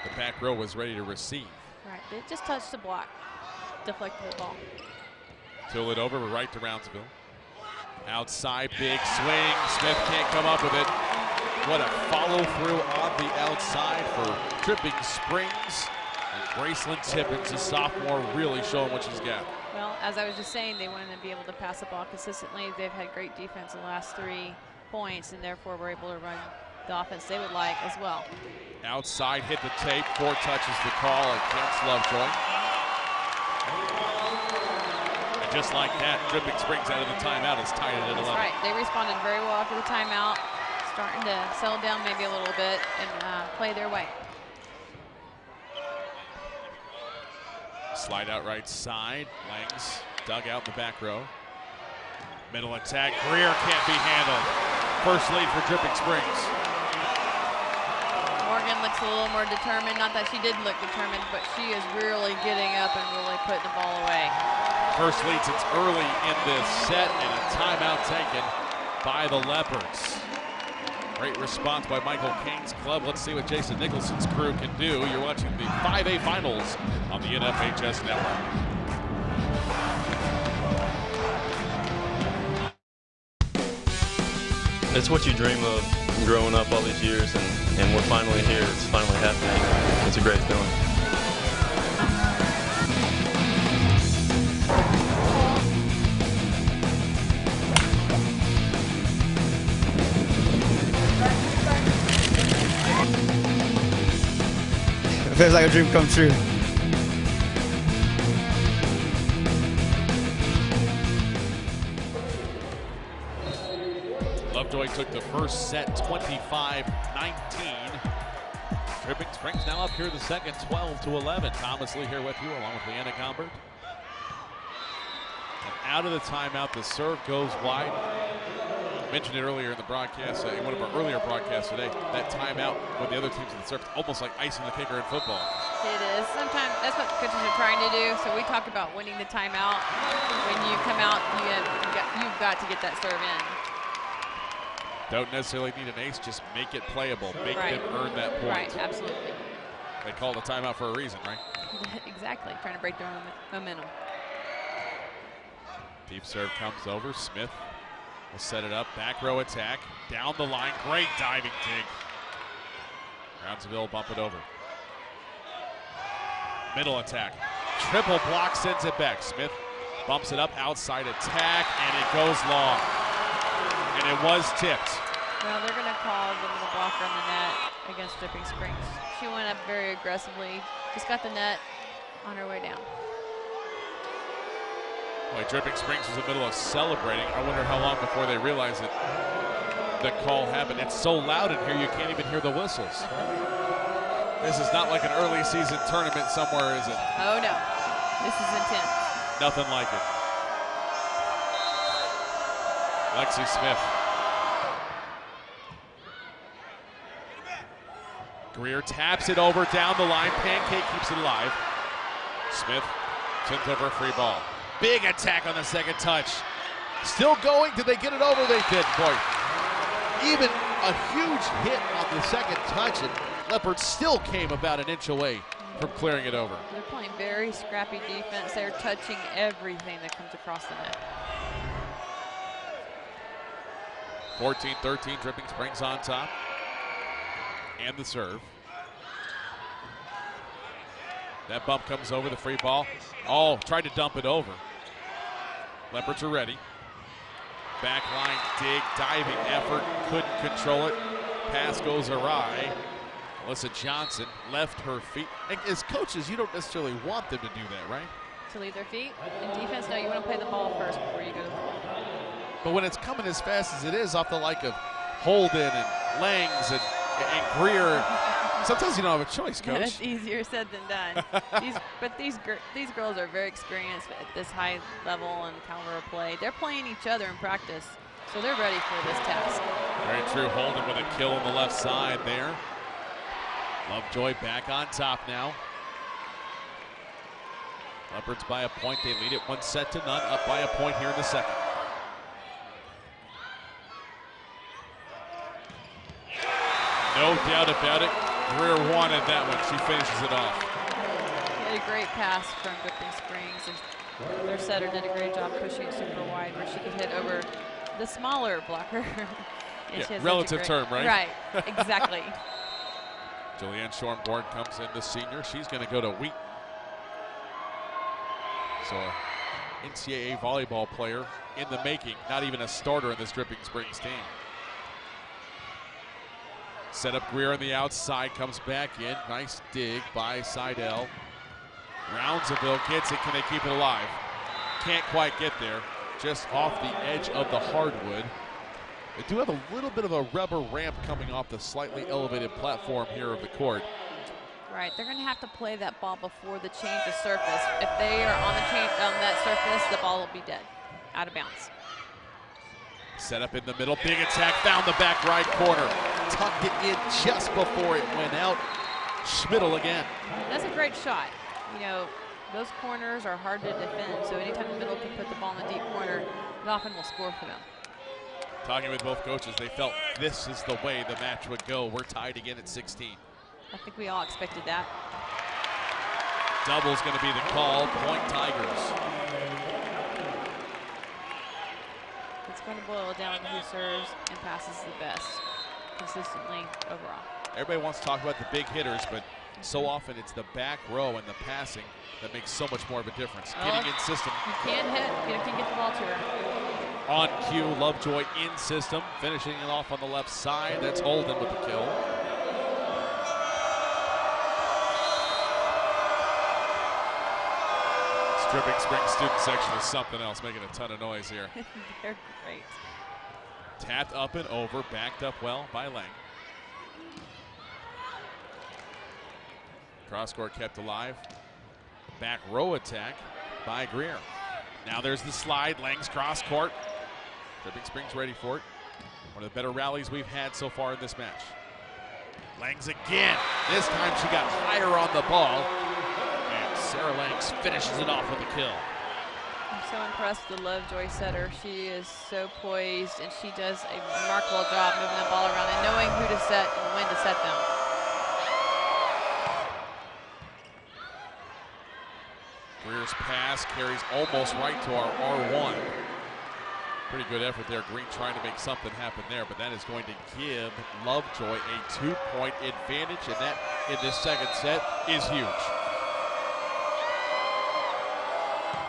the back row was ready to receive. Right, they just touched the block, deflected the ball. Till it over, right to Roundsville. Outside, big swing. Smith can't come up with it. What a follow through on the outside for Dripping Springs. And Graceland Tippins, a sophomore, really showing what she's got. Well, as I was just saying, they wanted to be able to pass the ball consistently. They've had great defense in the last 3 points, and therefore were able to run the offense they would like as well. Outside, hit the tape, 4 touches to call against Lovejoy. And just like that, Dripping Springs out of the timeout has tied it at 11. That's right, they responded very well after the timeout, starting to settle down maybe a little bit and play their way. Slide out right side, Langs dug out in the back row. Middle attack, Greer can't be handled. First lead for Dripping Springs. Morgan looks a little more determined. Not that she did look determined, but she is really getting up and really putting the ball away. First lead since early in this set, and a timeout taken by the Leopards. Great response by Michael King's club. Let's see what Jason Nicholson's crew can do. You're watching the 5A finals on the NFHS Network. It's what you dream of growing up all these years, and we're finally here. It's finally happening. It's a great feeling. It feels like a dream come true. Lovejoy took the first set 25-19. Dripping Springs now up here the second, 12-11. Thomas Lee here with you along with Leanna Gombert. And out of the timeout, the serve goes wide. I mentioned it earlier in the broadcast, in one of our earlier broadcasts today, that timeout when the other team's in the serve, almost like icing the kicker in football. It is. Sometimes that's what coaches are trying to do. So we talk about winning the timeout. When you come out, you've got to get that serve in. Don't necessarily need an ace, just make it playable. Make them earn that point. Right, absolutely. They call the timeout for a reason, right? Exactly, trying to break their momentum. Deep serve comes over. Smith will set it up. Back row attack. Down the line. Great diving dig. Brownsville bump it over. Middle attack. Triple block sends it back. Smith bumps it up. Outside attack, and it goes long. And it was tipped. Well, they're going to call the middle blocker on the net against Dripping Springs. She went up very aggressively. Just got the net on her way down. Boy, Dripping Springs was in the middle of celebrating. I wonder how long before they realized that the call happened. It's so loud in here you can't even hear the whistles. This is not like an early season tournament somewhere, is it? Oh no, this is intense. Nothing like it. Lexi Smith. Greer taps it over down the line. Pancake keeps it alive. Smith sends over a free ball. Big attack on the second touch. Still going. Did they get it over? They did. Boy, even a huge hit on the second touch, and Leopard still came about an inch away from clearing it over. They're playing very scrappy defense. They're touching everything that comes across the net. 14-13, Dripping Springs on top. And the serve. That bump comes over the free ball. Oh, tried to dump it over. Leopards are ready. Backline dig, diving effort, couldn't control it. Pass goes awry. Alyssa Johnson left her feet. As coaches, you don't necessarily want them to do that, right? To leave their feet. In defense, no, you want to play the ball first before you go to the ball. But when it's coming as fast as it is off the like of Holden and Langs and Greer, sometimes you don't have a choice, Coach. It's easier said than done. these girls are very experienced at this high level and caliber of play. They're playing each other in practice, so they're ready for this task. Very true. Holden with a kill on the left side there. Lovejoy back on top now. Leopards by a point. They lead it 1-0, up by a point here in the second. No doubt about it. Greer wanted that one. She finishes it off. He had a great pass from Dripping Springs, and their setter did a great job pushing it super wide where she could hit over the smaller blocker. Yeah, relative term, right? Right, exactly. Julianne Schornborn comes in, the senior. She's going to go to Wheaton. So, NCAA volleyball player in the making, not even a starter in this Dripping Springs team. Set up Greer on the outside, comes back in. Nice dig by Seidel. Brownsville gets it. Can they keep it alive? Can't quite get there. Just off the edge of the hardwood. They do have a little bit of a rubber ramp coming off the slightly elevated platform here of the court. Right, they're going to have to play that ball before the change of surface. If they are on that surface, the ball will be dead, out of bounds. Set up in the middle, big attack, found the back right corner. Tucked it in just before it went out. Schmidl again. That's a great shot. You know, those corners are hard to defend, so anytime the middle can put the ball in the deep corner, it often will score for them. Talking with both coaches, they felt this is the way the match would go. We're tied again at 16. I think we all expected that. Double's going to be the call. Point Tigers. It's going to boil down to who serves and passes the best consistently overall. Everybody wants to talk about the big hitters, but so often it's the back row and the passing that makes so much more of a difference. Getting in system. You can't hit. You can get the ball to her. On cue, Lovejoy in system, finishing it off on the left side. That's Holden with the kill. Dripping Springs student section is something else, making a ton of noise here. They're great. Tapped up and over, backed up well by Lang. Cross court kept alive. Back row attack by Greer. Now there's the slide, Lang's cross court. Dripping Springs ready for it. One of the better rallies we've had so far in this match. Langs again. This time she got higher on the ball. And Sarah Langs finishes it off with a kill. I'm so impressed with the Lovejoy setter. She is so poised, and she does a remarkable job moving the ball around and knowing who to set and when to set them. Greer's pass carries almost right to our R1. Pretty good effort there. Green trying to make something happen there, but that is going to give Lovejoy a 2-point advantage, and that in this second set is huge.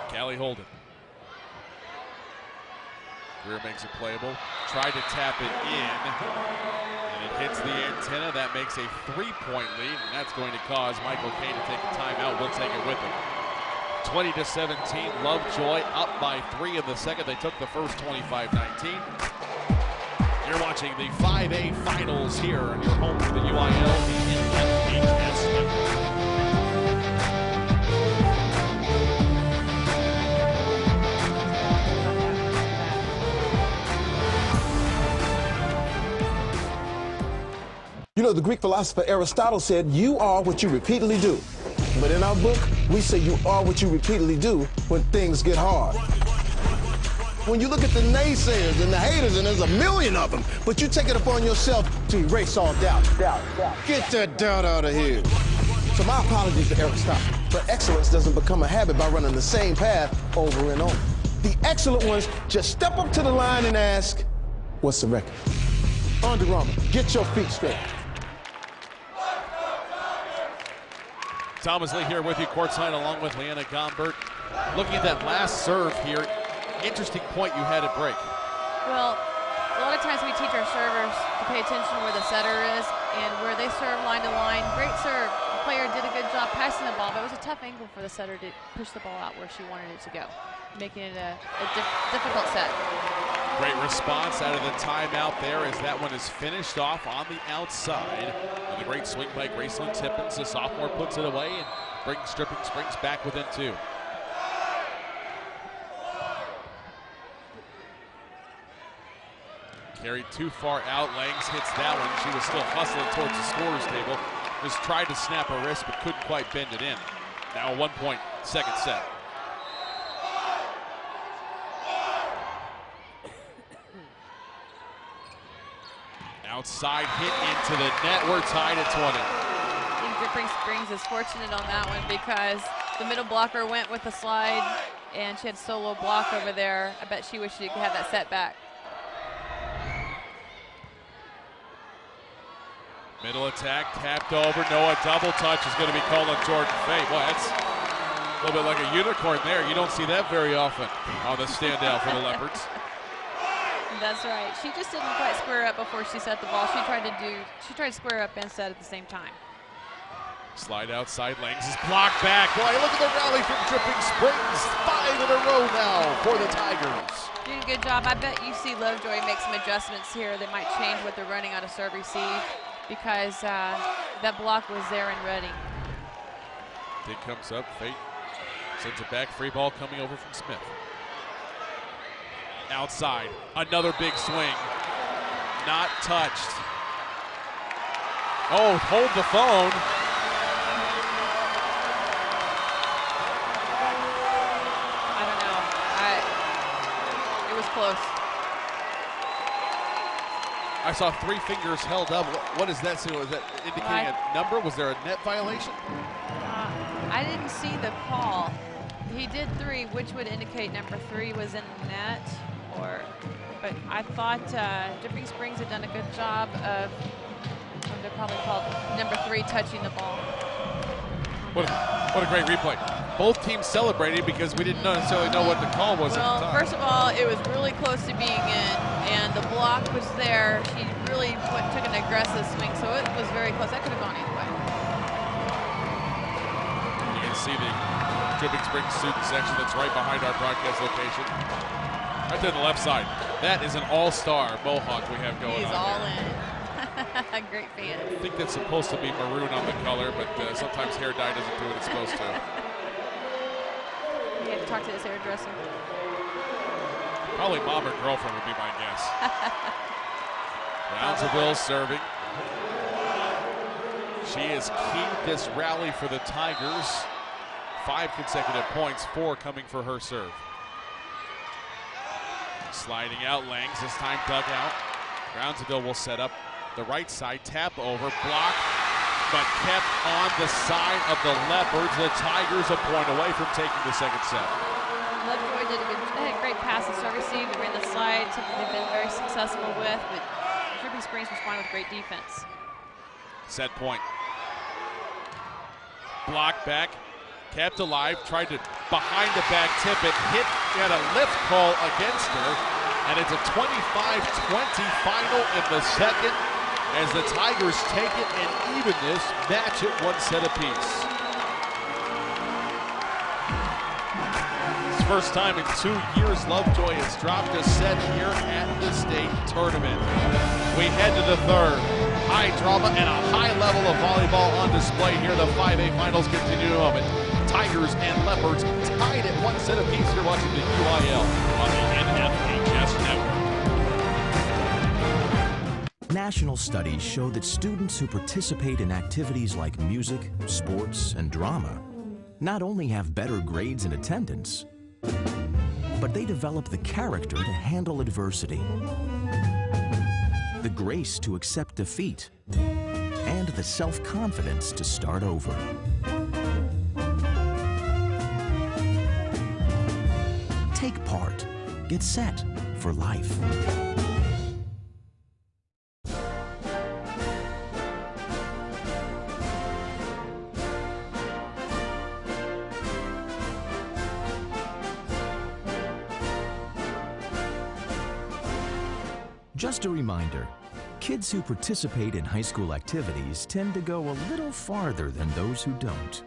Callie Holden. Greer makes it playable. Tried to tap it in, and it hits the antenna. That makes a 3-point lead, and that's going to cause Michael Kane to take a timeout. We'll take it with him. 20-17, Lovejoy up by 3 in the second. They took the first 25-19. You're watching the 5A finals here on your home for the UIL, the NFHS Network. You know, the Greek philosopher Aristotle said, you are what you repeatedly do. But in our book, we say you are what you repeatedly do when things get hard. When you look at the naysayers and the haters, and there's a million of them, but you take it upon yourself to erase all doubt. Get that doubt out of here. So my apologies to Aristotle, but excellence doesn't become a habit by running the same path over and over. The excellent ones just step up to the line and ask, what's the record? Under Armour, get your feet straight. Thomas Lee here with you courtside along with Leanna Gombert. Looking at that last serve here, interesting point you had at break. Well, a lot of times we teach our servers to pay attention where the setter is and where they serve line to line. Great serve. The player did a good job passing the ball, but it was a tough angle for the setter to push the ball out where she wanted it to go, making it a difficult set. Great response out of the timeout there as that one is finished off on the outside. And a great swing by Graceland Tippins. The sophomore puts it away and brings Dripping Springs back within 2. Carried too far out. Langs hits that one. She was still hustling towards the scorer's table. Just tried to snap her wrist but couldn't quite bend it in. Now a 1-point second set. Outside hit into the net. We're tied at 20. I think Dripping Springs is fortunate on that one because the middle blocker went with the slide and she had solo block over there. I bet she wished she could have that set back. Middle attack, tapped over. No, a double touch is going to be called on Jordan Fay. Boy, that's a little bit like a unicorn there. You don't see that very often on the standout for the Leopards. That's right. She just didn't quite square up before she set the ball. She tried to square up and set at the same time. Slide outside, Langs is blocked back. Boy, look at the rally from Dripping Springs. 5 in a row now for the Tigers. Doing a good job. I bet you see Lovejoy make some adjustments here. They might change what they're running out of serve receive because that block was there and ready. Dig comes up, Fate sends it back. Free ball coming over from Smith. Outside, another big swing. Not touched. Oh, hold the phone. I don't know. It was close. I saw 3 fingers held up. What is that? So is that indicating a number? Was there a net violation? I didn't see the call. He did 3, which would indicate number 3 was in the net. But I thought Dripping Springs had done a good job of what they're probably called number 3 touching the ball. What a great replay. Both teams celebrated because we didn't necessarily know what the call was at the time. First of all, it was really close to being in, and the block was there. She really took an aggressive swing, so it was very close. That could have gone either way. You can see the Dripping Springs student section that's right behind our broadcast location. Right to the left side. That is an all-star Mohawk we have going on. He's all in. Great fan. I think that's supposed to be maroon on the color, but sometimes hair dye doesn't do what it's supposed to. You have to talk to his hairdresser. Probably mom or girlfriend would be my guess. Brownsville serving. She has keyed this rally for the Tigers. 5 consecutive points, 4 coming for her serve. Sliding out, Langs this time dug out. Brownsville will set up the right side, tap over, block, but kept on the side of the Leopards. The Tigers a point away from taking the second set. Lovejoy did a great pass and serve receive. They ran the slide, something they've been very successful with, but Dripping Springs responded with great defense. Set point. Block back, kept alive, tried to behind the back tip it, hit, got a lift call against her, and it's a 25-20 final in the second as the Tigers take it and even this, match it 1 set apiece. It's first time in 2 years Lovejoy has dropped a set here at the state tournament. We head to the third. High drama and a high level of volleyball on display here. The 5A finals continue in a moment. Tigers and Leopards tied at 1 set apiece. You're watching the UIL on the NFHS Network. National studies show that students who participate in activities like music, sports, and drama not only have better grades and attendance, but they develop the character to handle adversity, the grace to accept defeat, and the self-confidence to start over. Take part. Get set for life. Just a reminder, kids who participate in high school activities tend to go a little farther than those who don't.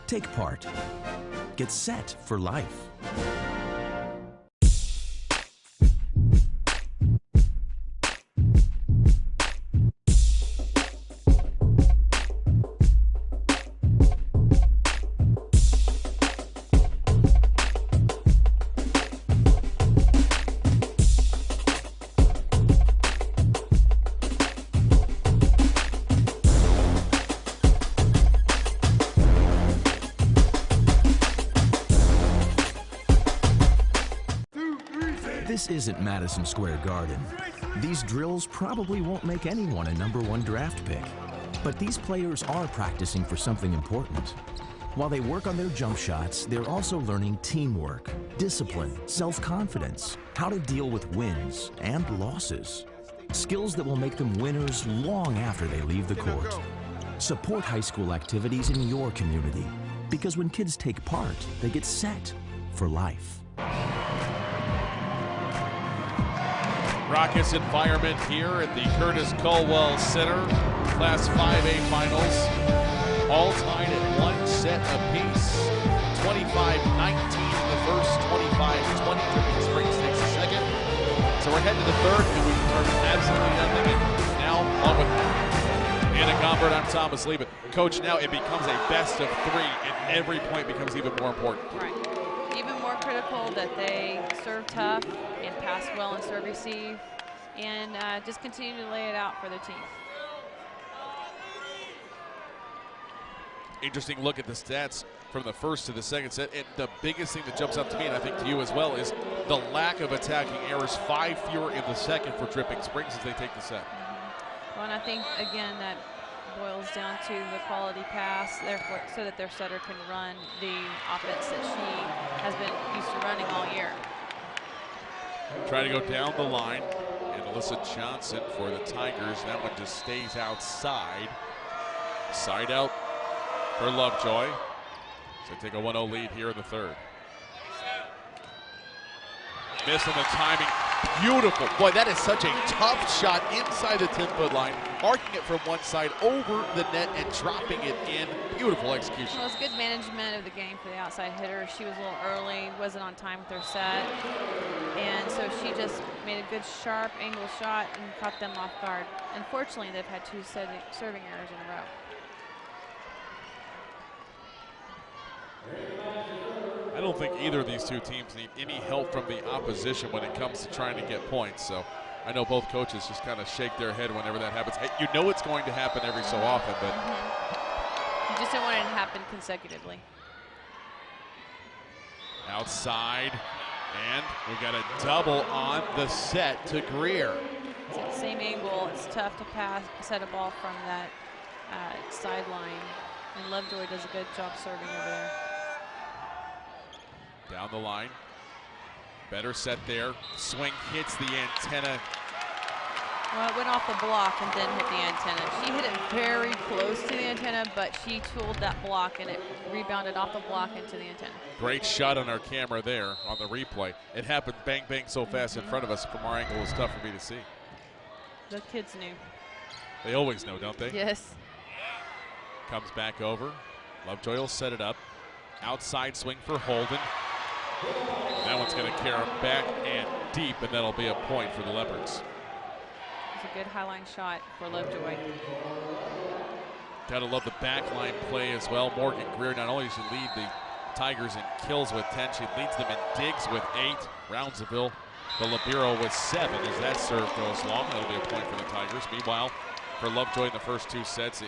Take part. Get set for life. This isn't Madison Square Garden. These drills probably won't make anyone a #1 draft pick. But these players are practicing for something important. While they work on their jump shots, they're also learning teamwork, discipline, self-confidence, how to deal with wins and losses. Skills that will make them winners long after they leave the court. Support high school activities in your community, because when kids take part, they get set for life. Raucous environment here at the Curtis Culwell Center. Class 5A finals. All tied at 1 set apiece. 25-19 in the first, 25-20. Dripping Springs takes the second. So we're heading to the third, and we determined absolutely nothing. And now on with Anna Gombert, I'm Thomas Liebert. Coach, now it becomes a best of 3, and every point becomes even more important. Right. Even more critical that they serve tough and pass well and serve receive, and just continue to lay it out for their team. Interesting look at the stats from the first to the second set. And the biggest thing that jumps up to me, and I think to you as well, is the lack of attacking errors. 5 fewer in the second for Dripping Springs as they take the set. Well, and I think, again, that boils down to the quality pass, therefore, so that their setter can run the offense that she has been used to running all year. Trying to go down the line, and Alyssa Johnson for the Tigers. That one just stays outside. Side out for Lovejoy. So take a 1-0 lead here in the third. Miss on the timing. Beautiful. Boy, that is such a tough shot inside the 10-foot line, arcing it from one side over the net and dropping it in. Beautiful execution. Well, it was good management of the game for the outside hitter. She was a little early, wasn't on time with her set, and so she just made a good sharp angle shot and caught them off guard. Unfortunately, they've had 2 serving errors in a row. I don't think either of these two teams need any help from the opposition when it comes to trying to get points. So I know both coaches just kind of shake their head whenever that happens. Hey, you know it's going to happen every so often, but you just don't want it to happen consecutively. Outside, and we got a double on the set to Greer. It's at the same angle. It's tough to set a ball from that sideline, and Lovejoy does a good job serving over there. Down the line, better set there. Swing hits the antenna. Well, it went off the block and then hit the antenna. She hit it very close to the antenna, but she tooled that block and it rebounded off the block into the antenna. Great shot on our camera there on the replay. It happened bang, bang so fast in front of us from our angle, it was tough for me to see. The kids knew. They always know, don't they? Yes. Comes back over. Lovejoy will set it up. Outside swing for Holden. That one's going to carry back and deep, and that'll be a point for the Leopards. It's a good highline shot for Lovejoy. Gotta love the backline play as well. Morgan Greer not only does she lead the Tigers in kills with 10, she leads them in digs with 8. Roundsville, the libero with 7 as that serve goes long. That'll be a point for the Tigers. Meanwhile, for Lovejoy in the first 2 sets,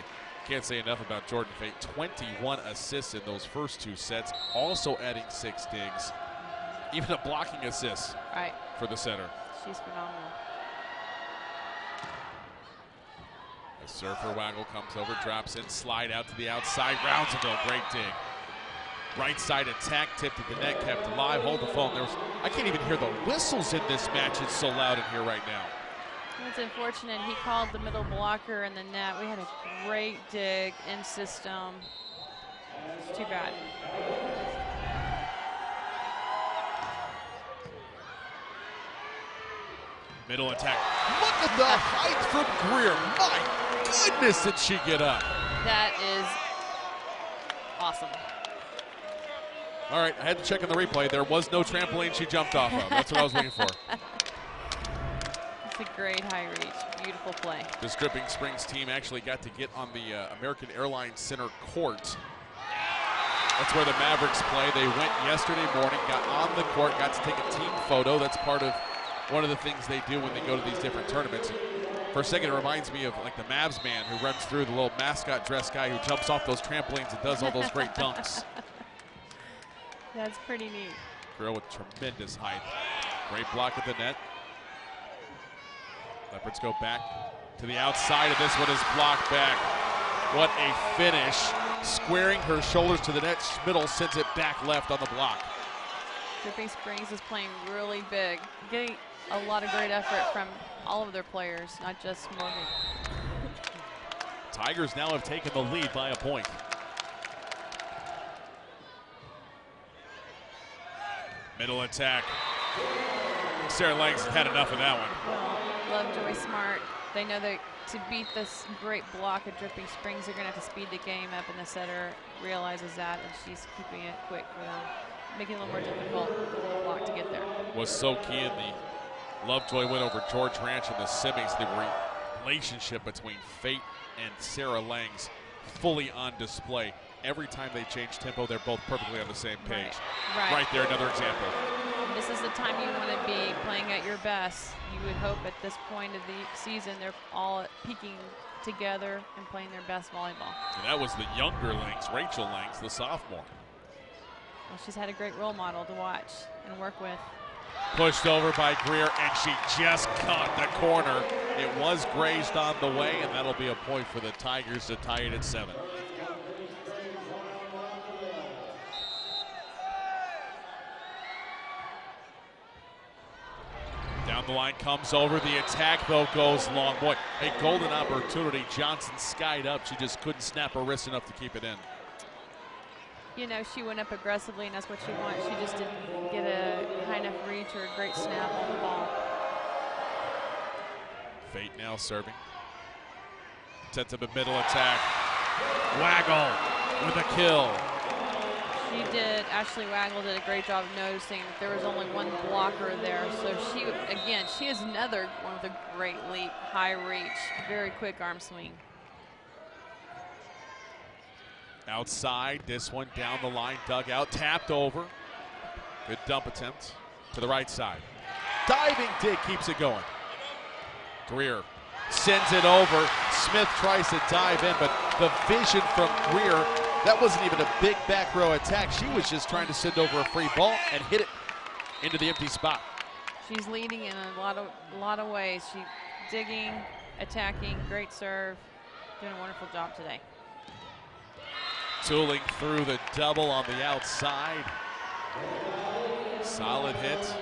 can't say enough about Jordan Fate. 21 assists in those first 2 sets, also adding 6 digs. Even a blocking assist for the center. She's phenomenal. As Surfer Waggle comes over, drops in, slide out to the outside. Roundsville, great dig. Right side attack, tipped at the net, kept alive. Hold the phone. I can't even hear the whistles in this match. It's so loud in here right now. It's unfortunate. He called the middle blocker in the net. We had a great dig in system. It's too bad. Middle attack. Look at the height from Greer. My goodness, did she get up? That is awesome. All right, I had to check on the replay. There was no trampoline she jumped off of. That's what I was looking for. It's a great high reach. Beautiful play. This Dripping Springs team actually got to get on the American Airlines Center court. That's where the Mavericks play. They went yesterday morning, got on the court, got to take a team photo. That's part of one of the things they do when they go to these different tournaments. For a second, it reminds me of like the Mavs man who runs through, the little mascot dress guy who jumps off those trampolines and does all those great dunks. That's pretty neat. Girl with tremendous height. Great block at the net. Leopards go back to the outside, and this one is blocked back. What a finish. Squaring her shoulders to the net. Schmidl sends it back left on the block. Dripping Springs is playing really big, getting a lot of great effort from all of their players, not just Morgan. Tigers now have taken the lead by a point. Middle attack. Sarah Langs had enough of that one. Lovejoy smart. They know that to beat this great block of Dripping Springs, they're going to have to speed the game up, and the setter realizes that, and she's keeping it quick for them, making it a little more difficult for the block to get there. Was so key in the Lovejoy win over George Ranch in the semis. The relationship between Fate and Sarah Langs fully on display. Every time they change tempo, they're both perfectly on the same page. Right there, another example. And this is the time you want to be playing at your best. You would hope at this point of the season they're all peaking together and playing their best volleyball. And that was the younger Langs, Rachel Langs, the sophomore. Well, she's had a great role model to watch and work with. Pushed over by Greer, and she just caught the corner. It was grazed on the way, and that'll be a point for the Tigers to tie it at 7. Down the line comes over. The attack, though, goes long. Boy, a golden opportunity. Johnson skied up. She just couldn't snap her wrist enough to keep it in. You know, she went up aggressively, and that's what she wants. She just didn't get a high enough reach or a great snap on the ball. Fate now serving. Sets up a middle attack. Waggle with a kill. She did, Ashley Waggle did a great job of noticing that there was only one blocker there. So she, again, she is another one with a great leap, high reach, very quick arm swing. Outside, this one down the line, dug out, tapped over. Good dump attempt to the right side. Diving dig keeps it going. Greer sends it over. Smith tries to dive in, but the vision from Greer, that wasn't even a big back row attack. She was just trying to send over a free ball and hit it into the empty spot. She's leading in a lot of ways. She's digging, attacking, great serve, doing a wonderful job today. Tooling through the double on the outside. Solid hit.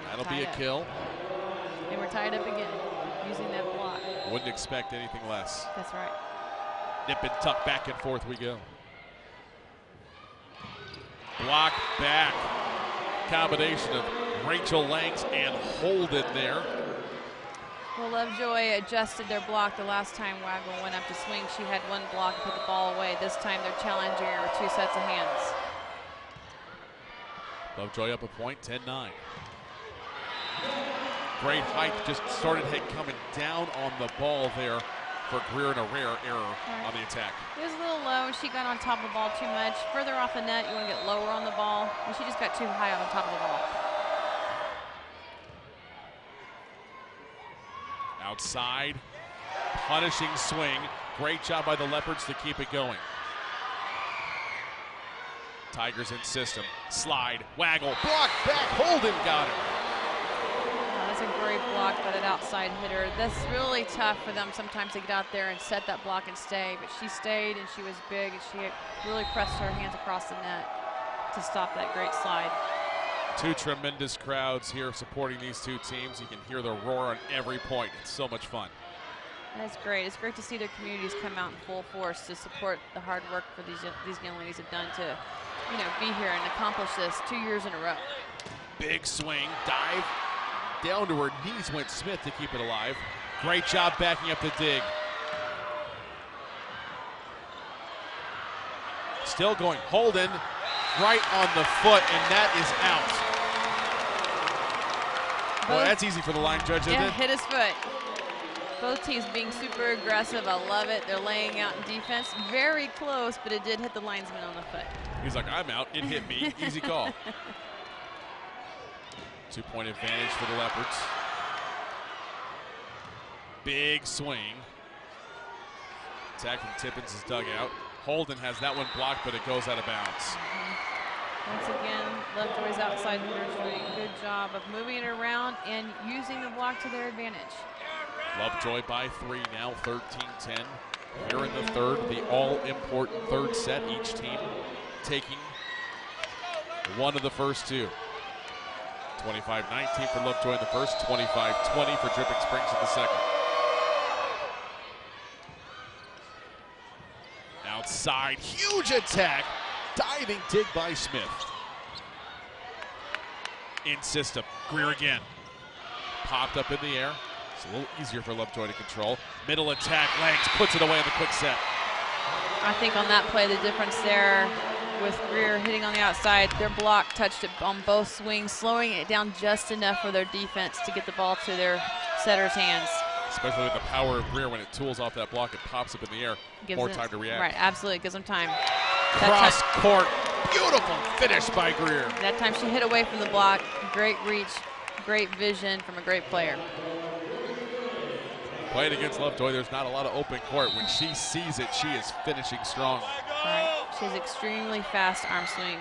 That'll be a kill. And we're tied up again, using that block. Wouldn't expect anything less. That's right. Nip and tuck, back and forth we go. Block back. Combination of Rachel Langs and Holden there. Well, Lovejoy adjusted their block the last time Waggle went up to swing. She had one block and put the ball away. This time they're challenging her with 2 sets of hands. Lovejoy up a point, 10-9. Great height, just started head coming down on the ball there for Greer, and a rare error on the attack. It was a little low. She got on top of the ball too much. Further off the net, you want to get lower on the ball. And she just got too high on top of the ball. Outside, punishing swing. Great job by the Leopards to keep it going. Tigers in system. Slide, Waggle, block back, Holden got it. That's a great block by that outside hitter. That's really tough for them sometimes to get out there and set that block and stay, but she stayed and she was big and she really pressed her hands across the net to stop that great slide. Two tremendous crowds here supporting these two teams. You can hear the roar on every point. It's so much fun. That's great. It's great to see their communities come out in full force to support the hard work for these young ladies have done to, you know, be here and accomplish this 2 years in a row. Big swing, dive, down to her knees went Smith to keep it alive. Great job backing up the dig. Still going, Holden right on the foot, and that is out. Boy, that's easy for the line judge, isn't it? Hit his foot. Both teams being super aggressive. I love it. They're laying out in defense. Very close, but it did hit the linesman on the foot. He's like, I'm out. It hit me. Easy call. 2-point advantage for the Leopards. Big swing. Attack from Tippins' dugout. Holden has that one blocked, but it goes out of bounds. Once again, Lovejoy's outside hitters doing a good job of moving it around and using the block to their advantage. Lovejoy by 3 now, 13-10. Here in the third, the all-important third set. Each team taking one of the first two. 25-19 for Lovejoy in the first, 25-20 for Dripping Springs in the second. Outside, huge attack. Diving dig by Smith. In system, Greer again. Popped up in the air. It's a little easier for Lovejoy to control. Middle attack, Langs puts it away in the quick set. I think on that play, the difference there with Greer hitting on the outside, their block touched it on both swings, slowing it down just enough for their defense to get the ball to their setter's hands. Especially with the power of Greer, when it tools off that block, it pops up in the air. More time to react. Right, absolutely, gives them time. Cross court, beautiful finish by Greer. That time she hit away from the block. Great reach, great vision from a great player. Playing against Lovejoy, there's not a lot of open court. When she sees it, she is finishing strong. Right. She has extremely fast arm swing.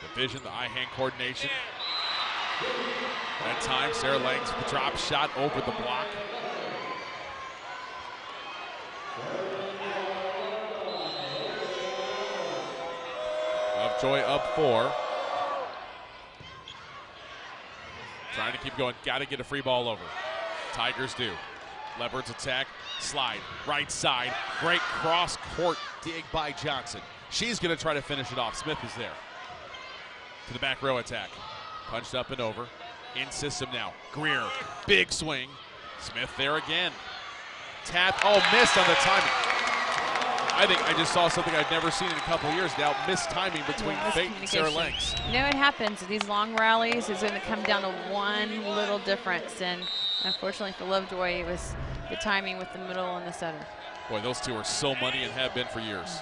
The vision, the eye-hand coordination. That time, Sarah Langs drop shot over the block. Lovejoy up 4. Trying to keep going, got to get a free ball over. Tigers do. Leopards attack, slide, right side. Great cross court dig by Johnson. She's going to try to finish it off. Smith is there. To the back row attack. Punched up and over. In system now. Greer, big swing. Smith there again. Tap, oh, missed on the timing. I think I just saw something I've never seen in a couple of years now. Missed timing between Fate and Sarah Lanks. You know, it happens. These long rallies is going to come down to one little difference. And unfortunately for Lovejoy, it was the timing with the middle and the center. Boy, those two are so money and have been for years.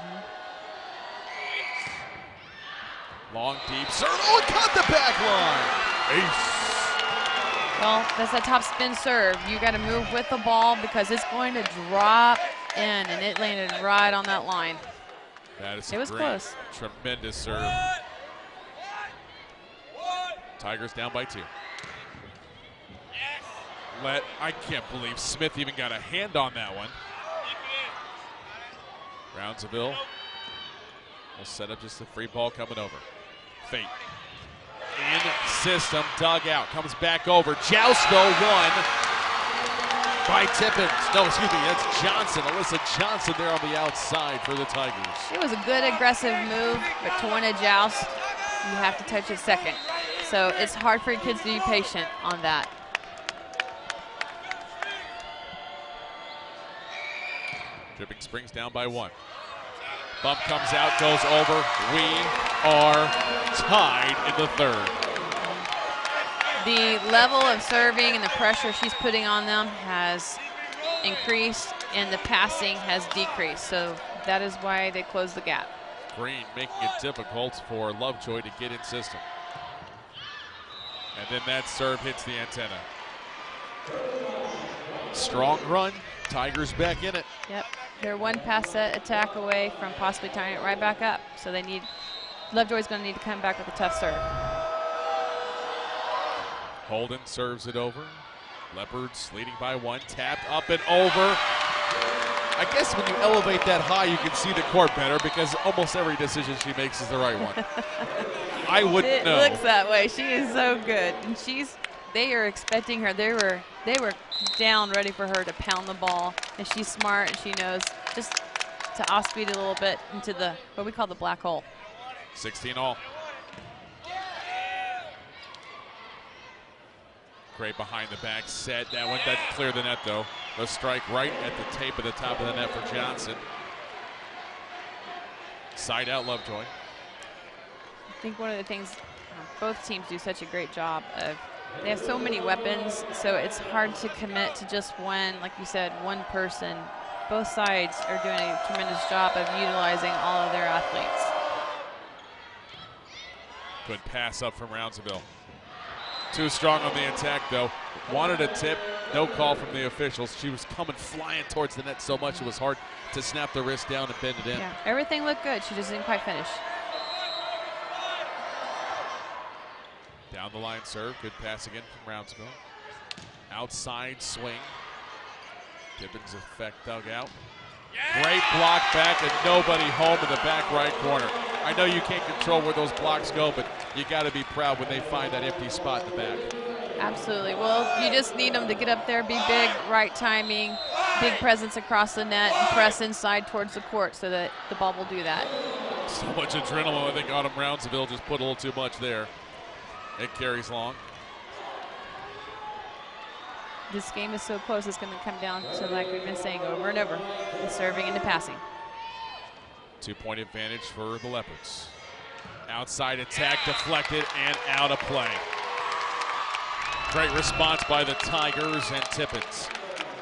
Long, deep serve. Oh, it caught the back line. Ace. Well, that's a top spin serve. You got to move with the ball because it's going to drop in, and it landed right on that line. That is it was great, close. Tremendous serve. Tigers down by 2. I can't believe Smith even got a hand on that one. Brownsville will set up just a free ball coming over. Fate. In system, dug out, comes back over. Joust though, won by Tippins. No, excuse me, that's Johnson. Alyssa Johnson there on the outside for the Tigers. It was a good aggressive move, but to win a joust, you have to touch it second. So it's hard for your kids to be patient on that. Dripping Springs down by 1. Bump comes out, goes over. We are tied in the 3rd. The level of serving and the pressure she's putting on them has increased, and the passing has decreased. So that is why they closed the gap. Green making it difficult for Lovejoy to get in system. And then that serve hits the antenna. Strong run. Tigers back in it. Yep. They're one pass set attack away from possibly tying it right back up. So they need, Lovejoy's going to need to come back with a tough serve. Holden serves it over. Leopards leading by 1. Tapped up and over. I guess when you elevate that high, you can see the court better because almost every decision she makes is the right one. I wouldn't know. It looks that way. She is so good. And they are expecting her. They were down ready for her to pound the ball, and she's smart and she knows just to off speed a little bit into the what we call the black hole. 16 all. Great behind the back set. That one doesn't clear the net though. The strike right at the tape at the top of the net for Johnson. Side out Lovejoy. I think one of the things both teams do such a great job of, they have so many weapons, so it's hard to commit to just one, like you said, one person. Both sides are doing a tremendous job of utilizing all of their athletes. Good pass up from Brownsville. Too strong on the attack though. Wanted a tip, no call from the officials. She was coming flying towards the net so much it was hard to snap the wrist down and bend it in. Yeah, everything looked good. She just didn't quite finish. Down the line serve, good pass again from Brownsville. Outside swing. Gibbons effect dug out. Great block back and nobody home in the back right corner. I know you can't control where those blocks go, but you got to be proud when they find that empty spot in the back. Absolutely. Well, you just need them to get up there, be big, right timing, big presence across the net, and press inside towards the court so that the ball will do that. So much adrenaline. I think Autumn Brownsville just put a little too much there. It carries long. This game is so close, it's going to come down to, like we've been saying over and over, the serving and the passing. 2-point advantage for the Leopards. Outside attack deflected and out of play. Great response by the Tigers and Tippins.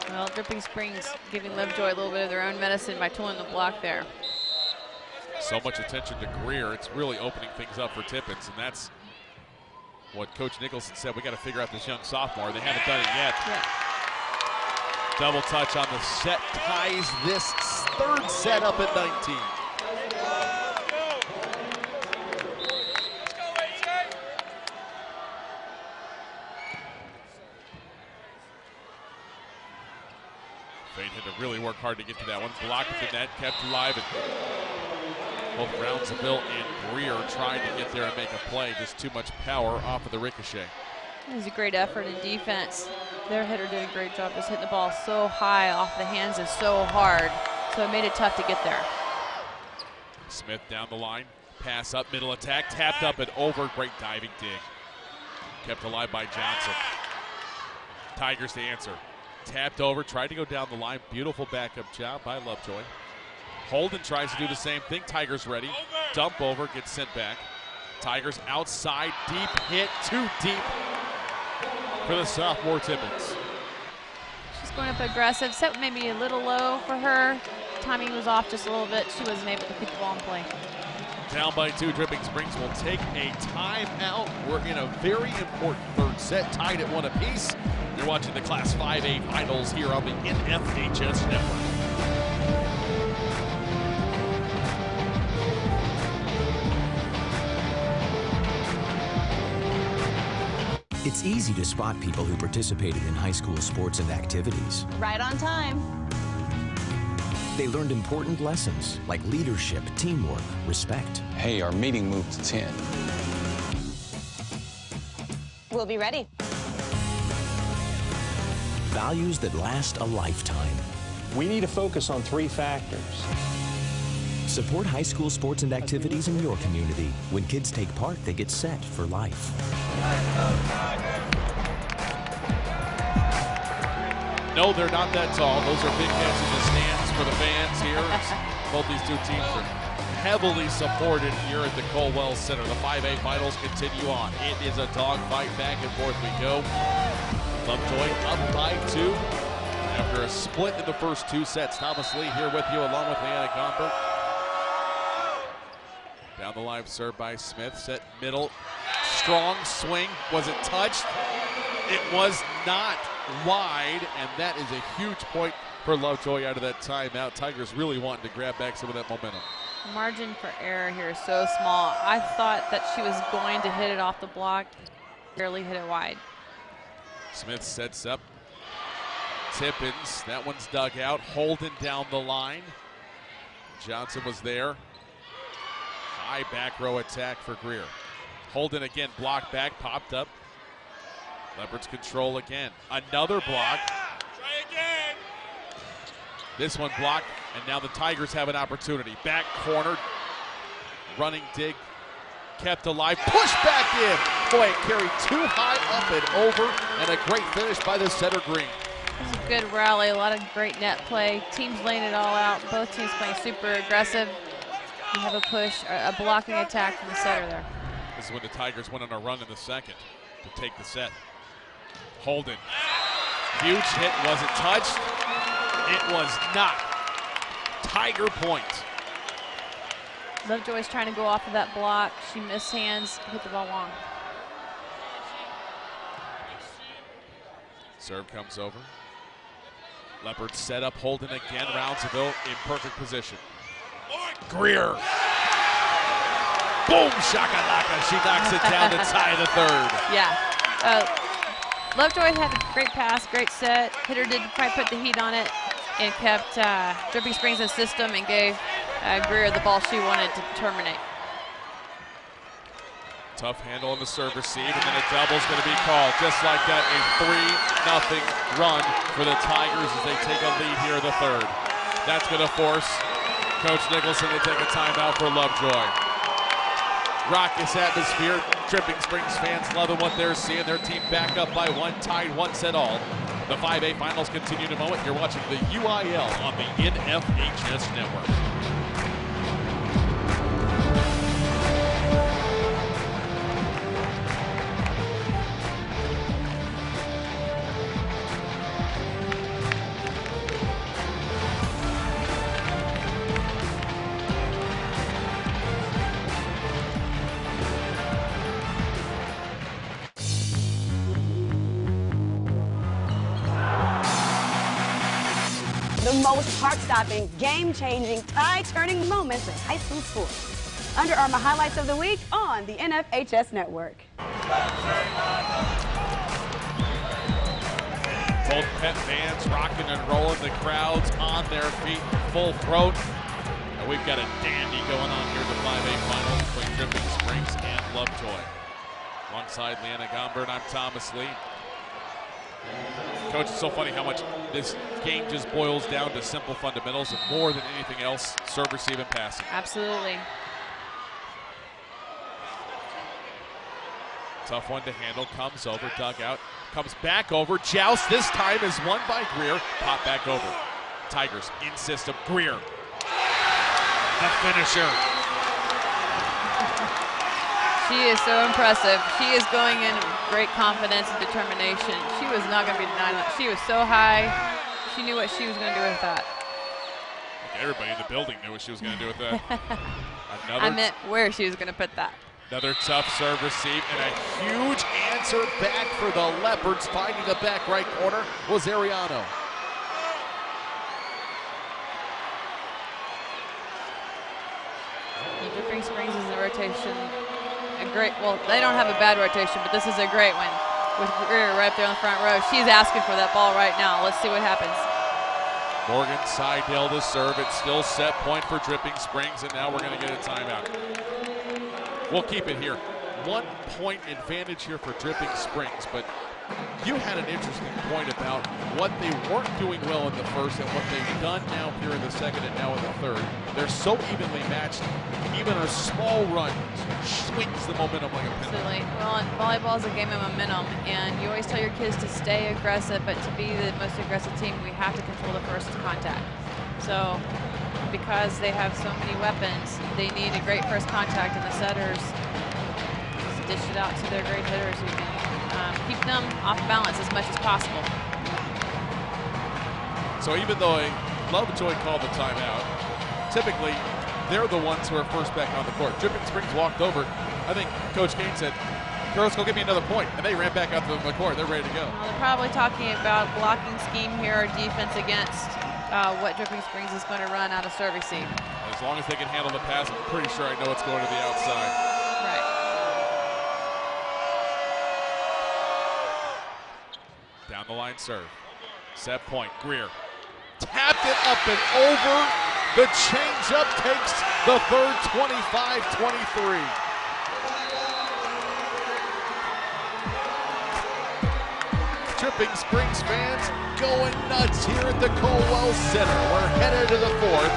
Well, Dripping Springs giving Lovejoy a little bit of their own medicine by pulling the block there. So much attention to Greer. It's really opening things up for Tippins, and that's what Coach Nicholson said. We got to figure out this young sophomore. They haven't done it yet. Yeah. Double touch on the set ties this 3rd set up at 19. Fate had to really work hard to get to that one. Blocked at the net, kept alive, and both Brownsville and Greer trying to get there and make a play. Just too much power off of the ricochet. It was a great effort in defense. Their hitter did a great job just hitting the ball so high off the hands and so hard, so it made it tough to get there. Smith down the line, pass up, middle attack, tapped up and over. Great diving dig. Kept alive by Johnson. Tigers to answer. Tapped over, tried to go down the line. Beautiful backup job by Lovejoy. Holden tries to do the same thing. Tigers ready. Dump over, gets sent back. Tigers outside, deep hit, too deep for the sophomore Tippins. She's going up aggressive. Set maybe a little low for her. Timing was off just a little bit. She wasn't able to keep the ball in play. Down by 2, Dripping Springs will take a timeout. We're in a very important third set, tied at 1 apiece. You're watching the Class 5A finals here on the NFHS Network. It's easy to spot people who participated in high school sports and activities. Right on time. They learned important lessons like leadership, teamwork, respect. Hey, our meeting moved to 10. We'll be ready. Values that last a lifetime. We need to focus on 3 factors. Support high school sports and activities in your community. When kids take part, they get set for life. No, they're not that tall. Those are big heads in the stands for the fans here. Both these 2 teams are heavily supported here at the Colwell Center. The 5A finals continue on. It is a dogfight. Back and forth we go. Lovejoy up by 2 after a split in the first 2 sets. Thomas Lee here with you along with Leanna Gombert. Down the line serve by Smith. Set middle. Strong swing. Was it touched? It was not wide, and that is a huge point for Lovejoy out of that timeout. Tigers really wanting to grab back some of that momentum. Margin for error here is so small. I thought that she was going to hit it off the block. Barely hit it wide. Smith sets up. Tippins, that one's dug out. Holden down the line. Johnson was there. High back row attack for Greer. Holden again, blocked back, popped up. Leopards control again. Another block. Try again. This one blocked, and now the Tigers have an opportunity. Back corner, running dig, kept alive, push back in. Boy, it carried too high up and over, and a great finish by the setter Green. It's a good rally, a lot of great net play. Teams laying it all out. Both teams playing super aggressive. You have a push, a blocking attack from the setter there. This is when the Tigers went on a run in the second to take the set. Holden, huge hit, was it touched? It was not. Tiger point. Lovejoy's trying to go off of that block. She missed hands, hit the ball long. Serve comes over. Leopard set up, Holden again. Roundsville in perfect position. Greer. Boom, shakalaka. She knocks it down to tie the third. Yeah. Lovejoy had a great pass, great set. Hitter did probably put the heat on it and kept Dripping Springs in the system and gave Greer the ball she wanted to terminate. Tough handle on the serve receive, and then a double's going to be called. Just like that, a 3-0 run for the Tigers as they take a lead here in the third. That's going to force Coach Nicholson to take a timeout for Lovejoy. Raucous atmosphere. Dripping Springs fans loving what they're seeing. Their team back up by 1, tied 1 set all. The 5A finals continue in a moment. You're watching the UIL on the NFHS Network. The most heart-stopping, game-changing, tie-turning moments in high school sports. Under Armour highlights of the week on the NFHS Network. Both pet fans rocking and rolling, the crowds on their feet, full throat. And we've got a dandy going on here in the 5A finals between Dripping Springs and Lovejoy. Alongside Leanna Gombert, I'm Thomas Lee. Coach, it's so funny how much this game just boils down to simple fundamentals and more than anything else, serve, receive, and passing. Absolutely. Tough one to handle, comes over, dug out, comes back over, joust, this time is won by Greer, pop back over. Tigers in system, Greer, the finisher. She is so impressive. She is going in with great confidence and determination. She was not going to be denied. She was so high. She knew what she was going to do with that. Everybody in the building knew what she was going to do with that. I meant where she was going to put that. Another tough serve receive and a huge answer back for the Leopards. Finding the back right corner was Ariano. Dripping Springs is in the rotation. Well, they don't have a bad rotation, but this is a great one with Greer right there on the front row. She's asking for that ball right now. Let's see what happens. Morgan Seidel to serve. It's still set point for Dripping Springs, and now we're going to get a timeout. We'll keep it here. 1 point advantage here for Dripping Springs, but you had an interesting point about what they weren't doing well in the first and what they've done now here in the second and now in the third. They're so evenly matched. Even a small run swings the momentum like a pendulum. Absolutely. Well, and volleyball is a game of momentum, and you always tell your kids to stay aggressive, but to be the most aggressive team, we have to control the first contact. So, because they have so many weapons, they need a great first contact, and the setters dish it out to their great hitters who can keep them off balance as much as possible. So even though Lovejoy called the timeout, typically they're the ones who are first back on the court. Dripping Springs walked over. I think Coach Kane said, girls, go get me another point. And they ran back out to the court. They're ready to go. Well, they're probably talking about blocking scheme here or defense against what Dripping Springs is going to run out of serve receive. As long as they can handle the pass, I'm pretty sure I know what's going to the outside. Right. Down the line serve. Set point. Greer tapped it up and over. The changeup takes the third, 25-23. Dripping Springs fans going nuts here at the Colwell Center. We're headed to the fourth.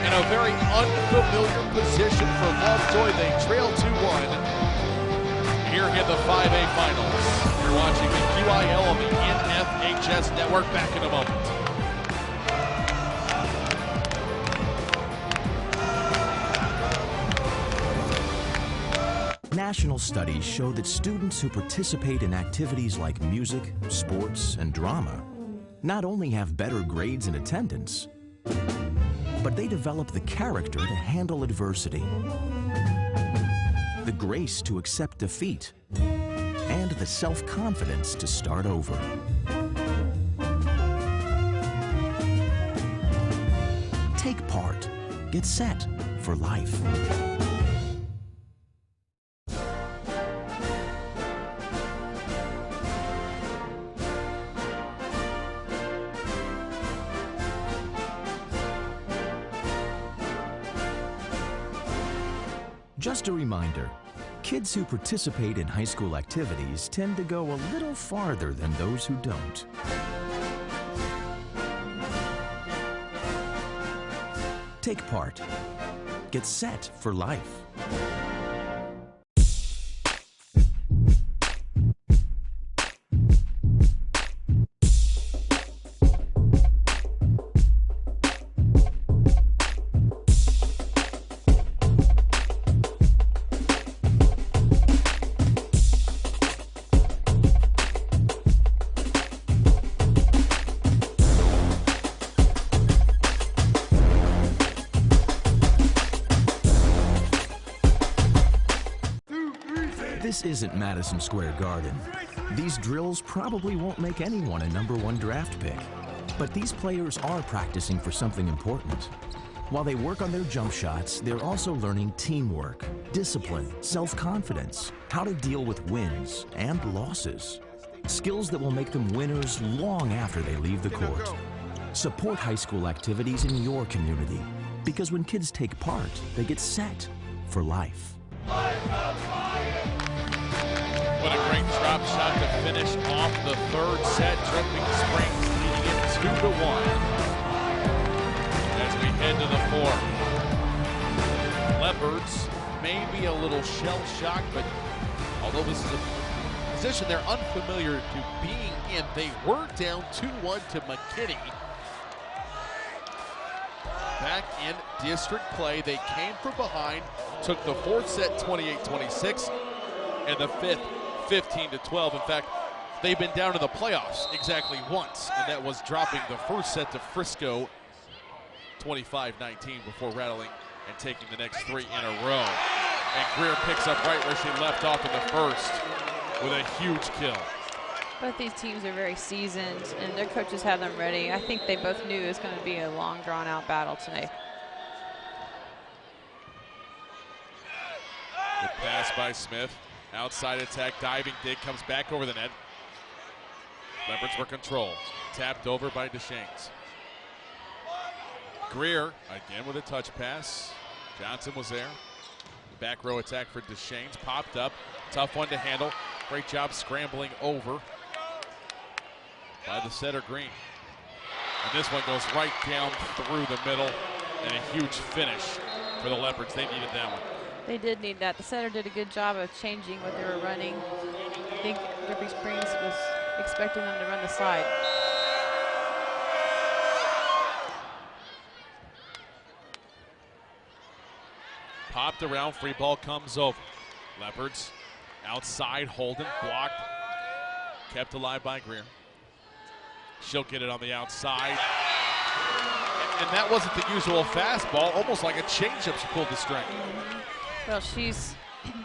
In a very unfamiliar position for Lovejoy. They trail 2-1 here in the 5A finals. You're watching the QIL on the NFHS network. Back in a moment. National studies show that students who participate in activities like music, sports, and drama not only have better grades and attendance, but they develop the character to handle adversity, the grace to accept defeat, and the self-confidence to start over. Take part. Get set for life. Just a reminder, kids who participate in high school activities tend to go a little farther than those who don't. Take part. Get set for life. This isn't Madison Square Garden. These drills probably won't make anyone a #1 draft pick. But these players are practicing for something important. While they work on their jump shots, they're also learning teamwork, discipline, self-confidence, how to deal with wins and losses. Skills that will make them winners long after they leave the court. Support high school activities in your community, because when kids take part, they get set for life. What a great drop shot to finish off the third set. Dripping Springs leading it 2-1 as we head to the fourth. Leopards may be a little shell-shocked, but although this is a position they're unfamiliar to being in. They were down 2-1 to McKinney. Back in district play, they came from behind, took the fourth set 28-26, and the fifth 15-12. In fact, they've been down to the playoffs exactly once, and that was dropping the first set to Frisco 25-19 before rattling and taking the next 3 in a row. And Greer picks up right where she left off in the first with a huge kill. Both these teams are very seasoned, and their coaches have them ready. I think they both knew it was going to be a long, drawn-out battle tonight. Good pass by Smith. Outside attack, diving dig, comes back over the net. Leopards were control. Tapped over by Deschaines. Greer again with a touch pass. Johnson was there. The back row attack for Deschaines. Popped up. Tough one to handle. Great job scrambling over by the setter Green. And this one goes right down through the middle, and a huge finish for the Leopards. They needed that one. They did need that. The setter did a good job of changing what they were running. I think Dripping Springs was expecting them to run the side. Popped around, free ball comes over. Leopards outside, Holden blocked, kept alive by Greer. She'll get it on the outside. And that wasn't the usual fastball, almost like a changeup she pulled the string. Well, she's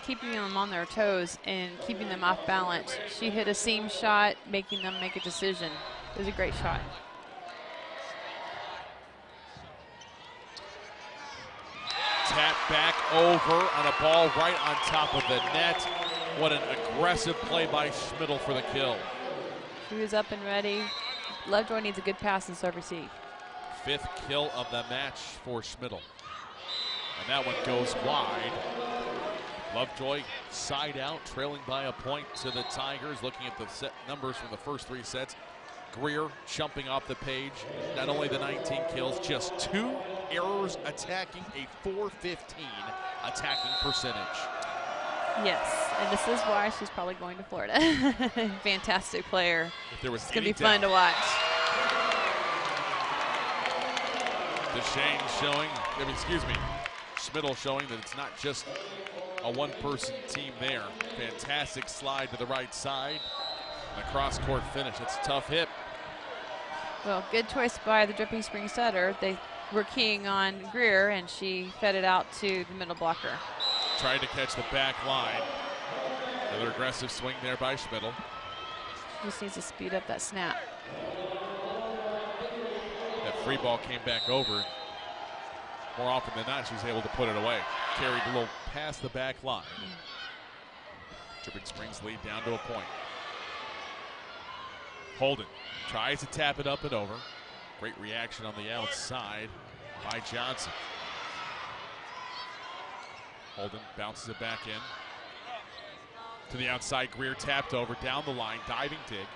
keeping them on their toes and keeping them off balance. She hit a seam shot, making them make a decision. It was a great shot. Tap back over on a ball right on top of the net. What an aggressive play by Schmidl for the kill. She was up and ready. Lovejoy needs a good pass and serve receive. 5th kill of the match for Schmidl. And that one goes wide. Lovejoy side out, trailing by a point to the Tigers. Looking at the set numbers from the first 3 sets. Greer jumping off the page. Not only the 19 kills, just 2 errors attacking, a .415 attacking percentage. Yes, and this is why she's probably going to Florida. Fantastic player. If there was it's going to be fun to watch. Deschaines showing, Schmidl showing that it's not just a one-person team there. Fantastic slide to the right side. And a cross-court finish. It's a tough hit. Well, good choice by the Dripping Springs setter. They were keying on Greer, and she fed it out to the middle blocker. Tried to catch the back line. Another aggressive swing there by Schmidl. Just needs to speed up that snap. That free ball came back over. More often than not, she was able to put it away. Carried a little past the back line. Dripping Springs lead down to a point. Holden tries to tap it up and over. Great reaction on the outside by Johnson. Holden bounces it back in. To the outside, Greer tapped over, down the line, diving dig.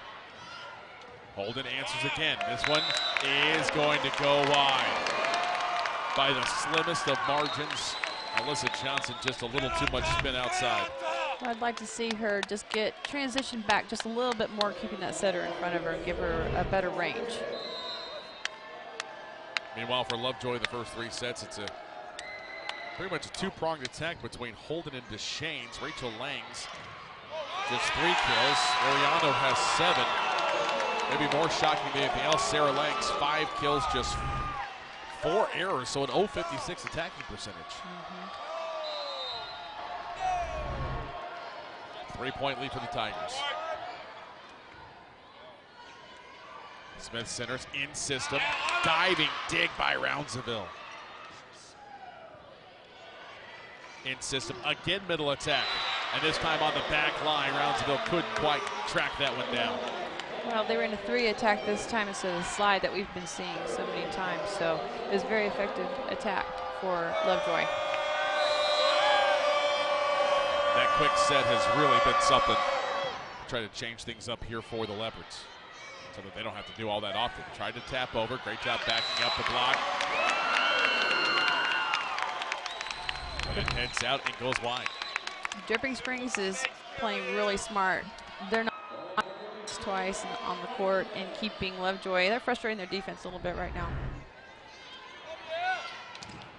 Holden answers again. This one is going to go wide. By the slimmest of margins, Alyssa Johnson just a little too much spin outside. Well, I'd like to see her just get transition back just a little bit more, keeping that setter in front of her and give her a better range. Meanwhile, for Lovejoy, the first 3 sets, it's pretty much a 2-pronged attack between Holden and Deschaines. Rachel Langs, just 3 kills. Ariano has 7. Maybe more shocking than anything else, Sarah Langs, 5 kills, just 4 errors, so an .056 attacking percentage. 3-point lead for the Tigers. Smith centers in system. Diving dig by Roundsville. In system, again middle attack. And this time on the back line, Roundsville couldn't quite track that one down. Well, they were in a 3 attack this time instead of the slide that we've been seeing so many times. So it was a very effective attack for Lovejoy. That quick set has really been something. Try to change things up here for the Leopards so that they don't have to do all that often. Tried to tap over. Great job backing up the block. But it heads out and goes wide. Dripping Springs is playing really smart. They're not twice on the court and keeping Lovejoy. They're frustrating their defense a little bit right now.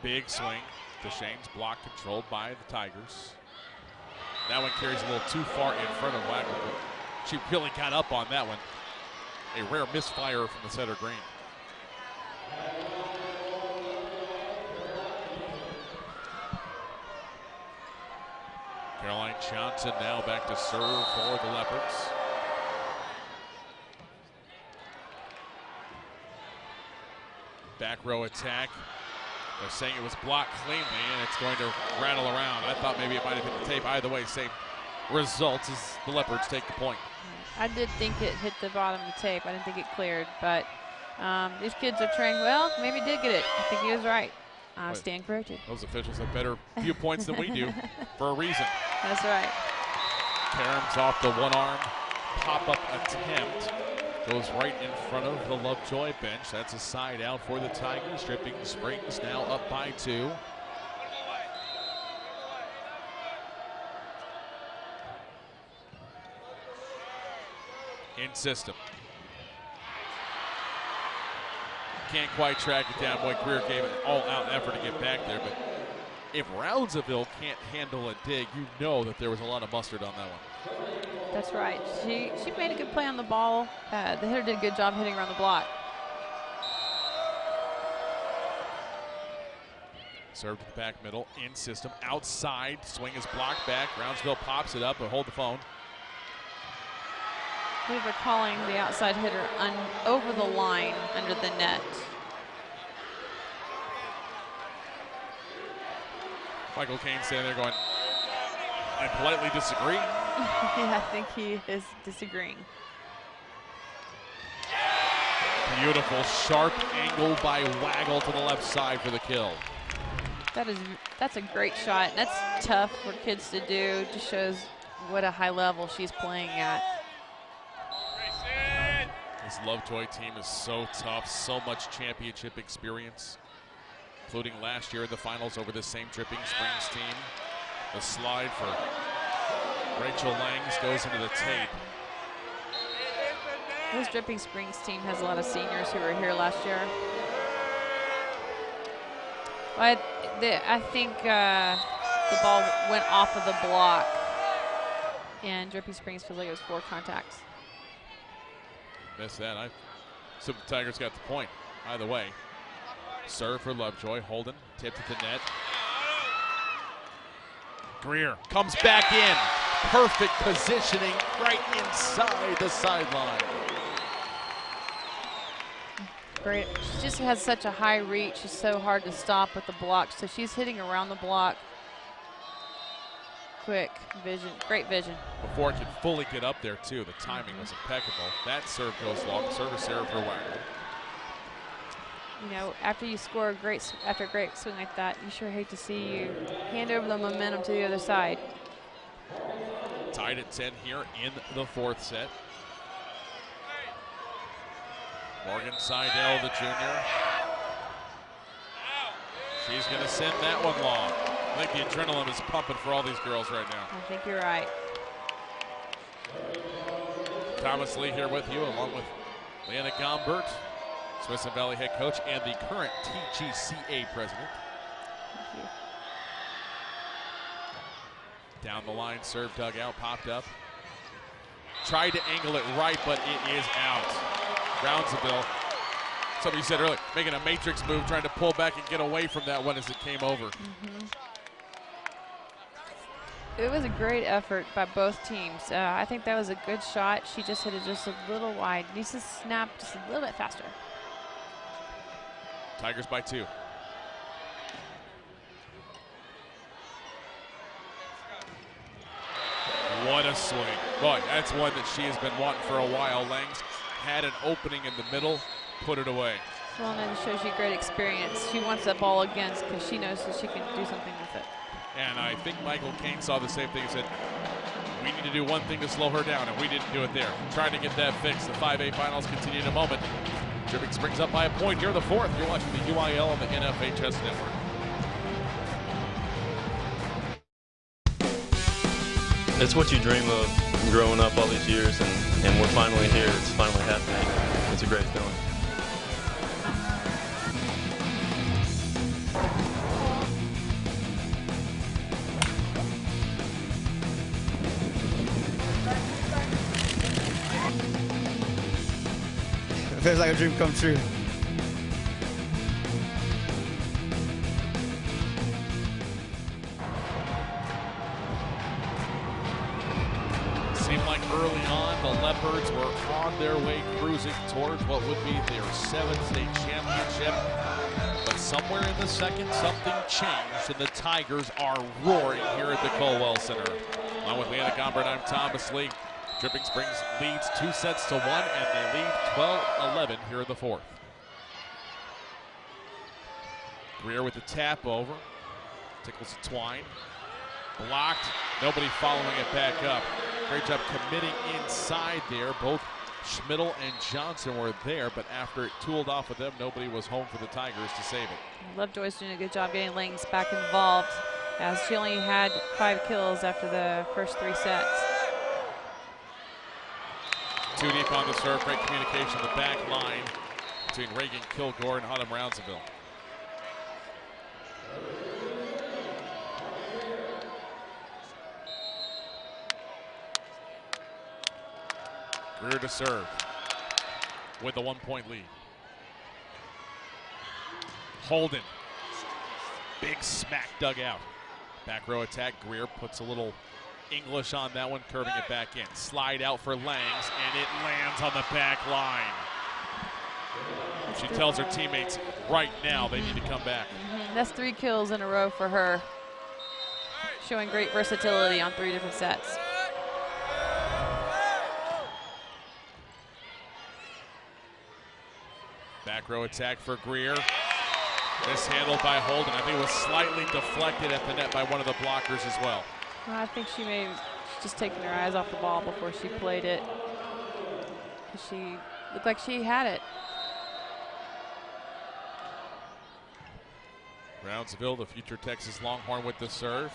Big swing. DeShane's block controlled by the Tigers. That one carries a little too far in front of Wagner, but she really got up on that one. A rare misfire from the center green. Caroline Johnson now back to serve for the Leopards. Back row attack. They're saying it was blocked cleanly, and it's going to rattle around. I thought maybe it might have hit the tape. Either way, same results as the Leopards take the point. I did think it hit the bottom of the tape. I didn't think it cleared, but these kids are trained well. Maybe did get it. I think he was right. Stand corrected. Those officials have better viewpoints than we do for a reason. That's right. Karam's off the one-arm pop-up attempt. Goes right in front of the Lovejoy bench. That's a side out for the Tigers. Dripping Springs now up by 2. In system. Can't quite track it down. Boy, Greer gave an all-out effort to get back there, but if Roundsville can't handle a dig, you know that there was a lot of mustard on that one. That's right. She made a good play on the ball. The hitter did a good job hitting around the block. Served to the back middle, in system, outside. Swing is blocked back. Roundsville pops it up, but hold the phone. I believe they're calling the outside hitter over the line under the net. Michael Kane standing there going, I politely disagree. Yeah, I think he is disagreeing. Beautiful, sharp angle by Waggle to the left side for the kill. That's a great shot. That's tough for kids to do. Just shows what a high level she's playing at. This Lovejoy team is so tough, so much championship experience, including last year in the finals over this same Dripping Springs team. The slide for Rachel Langs goes into the tape. This Dripping Springs team has a lot of seniors who were here last year. I think the ball went off of the block, and Dripping Springs feels like it was 4 contacts. Missed that. I assume the Tigers got the point. Either way, serve for Lovejoy. Holden tipped at the net. Greer comes back in. Perfect positioning right inside the sideline. Great. She just has such a high reach. It's so hard to stop with the block. So she's hitting around the block. Quick vision, great vision. Before it could fully get up there too, the timing was impeccable. That serve goes long. Service error for Wagner. You know, after you score a great swing like that, you sure hate to see you hand over the momentum to the other side. Tied at 10 here in the 4th set. Morgan Seidel, the junior. She's going to send that one long. I think the adrenaline is pumping for all these girls right now. I think you're right. Thomas Lee here with you, along with Leanna Gombert, Smithson Valley head coach and the current TGCA president. Thank you. Down the line, serve dug out, popped up. Tried to angle it right, but it is out. Roundsville, something you said earlier, making a matrix move, trying to pull back and get away from that one as it came over. It was a great effort by both teams. I think that was a good shot. She just hit it just a little wide. Needs to snap just a little bit faster. Tigers by 2. What a swing. Boy, that's one that she has been wanting for a while. Langs had an opening in the middle, put it away. Well, and it shows you great experience. She wants that ball again because she knows that she can do something with it. And I think Michael Kane saw the same thing and said, we need to do one thing to slow her down, and we didn't do it there. Trying to get that fixed. The 5A finals continue in a moment. Dripping Springs up by a point here in the 4th. You're watching the UIL on the NFHS Network. It's what you dream of growing up all these years, and we're finally here. It's finally happening. It's a great feeling. It feels like a dream come true. Seemed like early on the Leopards were on their way cruising towards what would be their 7th state championship. But somewhere in the second, something changed, and the Tigers are roaring here at the Colwell Center. Along with Leanna Gombert, I'm Thomas Lee. Dripping Springs leads 2-1, and they lead 12-11 here in the 4th. Greer with the tap over. Tickles the twine. Blocked. Nobody following it back up. Great job committing inside there. Both Schmidl and Johnson were there, but after it tooled off with them, nobody was home for the Tigers to save it. Lovejoy's doing a good job getting Langs back involved, as she only had 5 kills after the first 3 sets. Too deep on the serve. Great communication on the back line between Reagan Kilgore and Autumn Rounsaville. Greer to serve with a 1-point lead. Holden. Big smack dug out. Back row attack. Greer puts a little English on that one, curving it back in. Slide out for Langs, and it lands on the back line. She tells her teammates right now they need to come back. That's 3 kills in a row for her, showing great versatility on 3 different sets. Back row attack for Greer. Mishandled by Holden. I think it was slightly deflected at the net by one of the blockers as well. I think she may have just taken her eyes off the ball before she played it. She looked like she had it. Brownsville, the future Texas Longhorn, with the serve.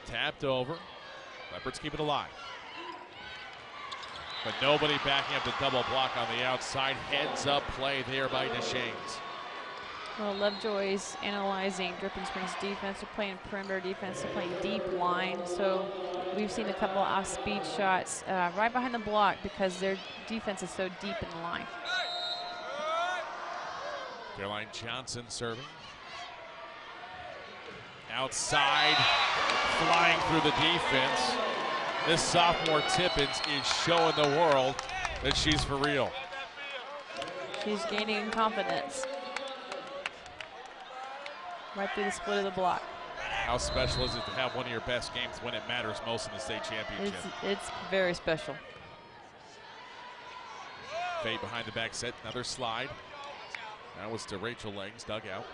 Tapped over. Leopards keep it alive. But nobody backing up the double block on the outside. Heads up play there by Deschaines. Well, Lovejoy's analyzing Dripping Springs defense. They're playing perimeter defense. They're playing deep line. So we've seen a couple of off-speed shots right behind the block because their defense is so deep in the line. Caroline Johnson serving. Outside, flying through the defense. This sophomore Tippins is showing the world that she's for real. She's gaining confidence. Right through the split of the block. How special is it to have one of your best games when it matters most in the state championship? It's very special. Fade behind the back set, another slide. That was to Rachel Langs, dugout.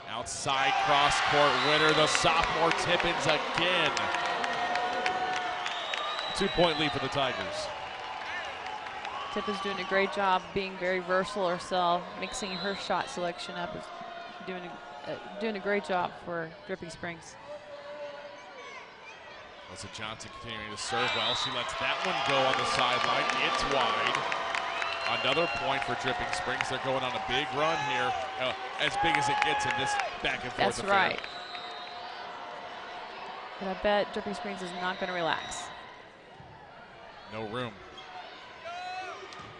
Outside cross-court winner, the sophomore Tippins again. 2-point lead for the Tigers. Tippins doing a great job being very versatile herself, mixing her shot selection up, is doing a great job for Dripping Springs. Melissa Johnson continuing to serve well. She lets that one go on the sideline. It's wide. Another point for Dripping Springs. They're going on a big run here, as big as it gets in this back and forth affair. That's right. But I bet Dripping Springs is not going to relax. No room.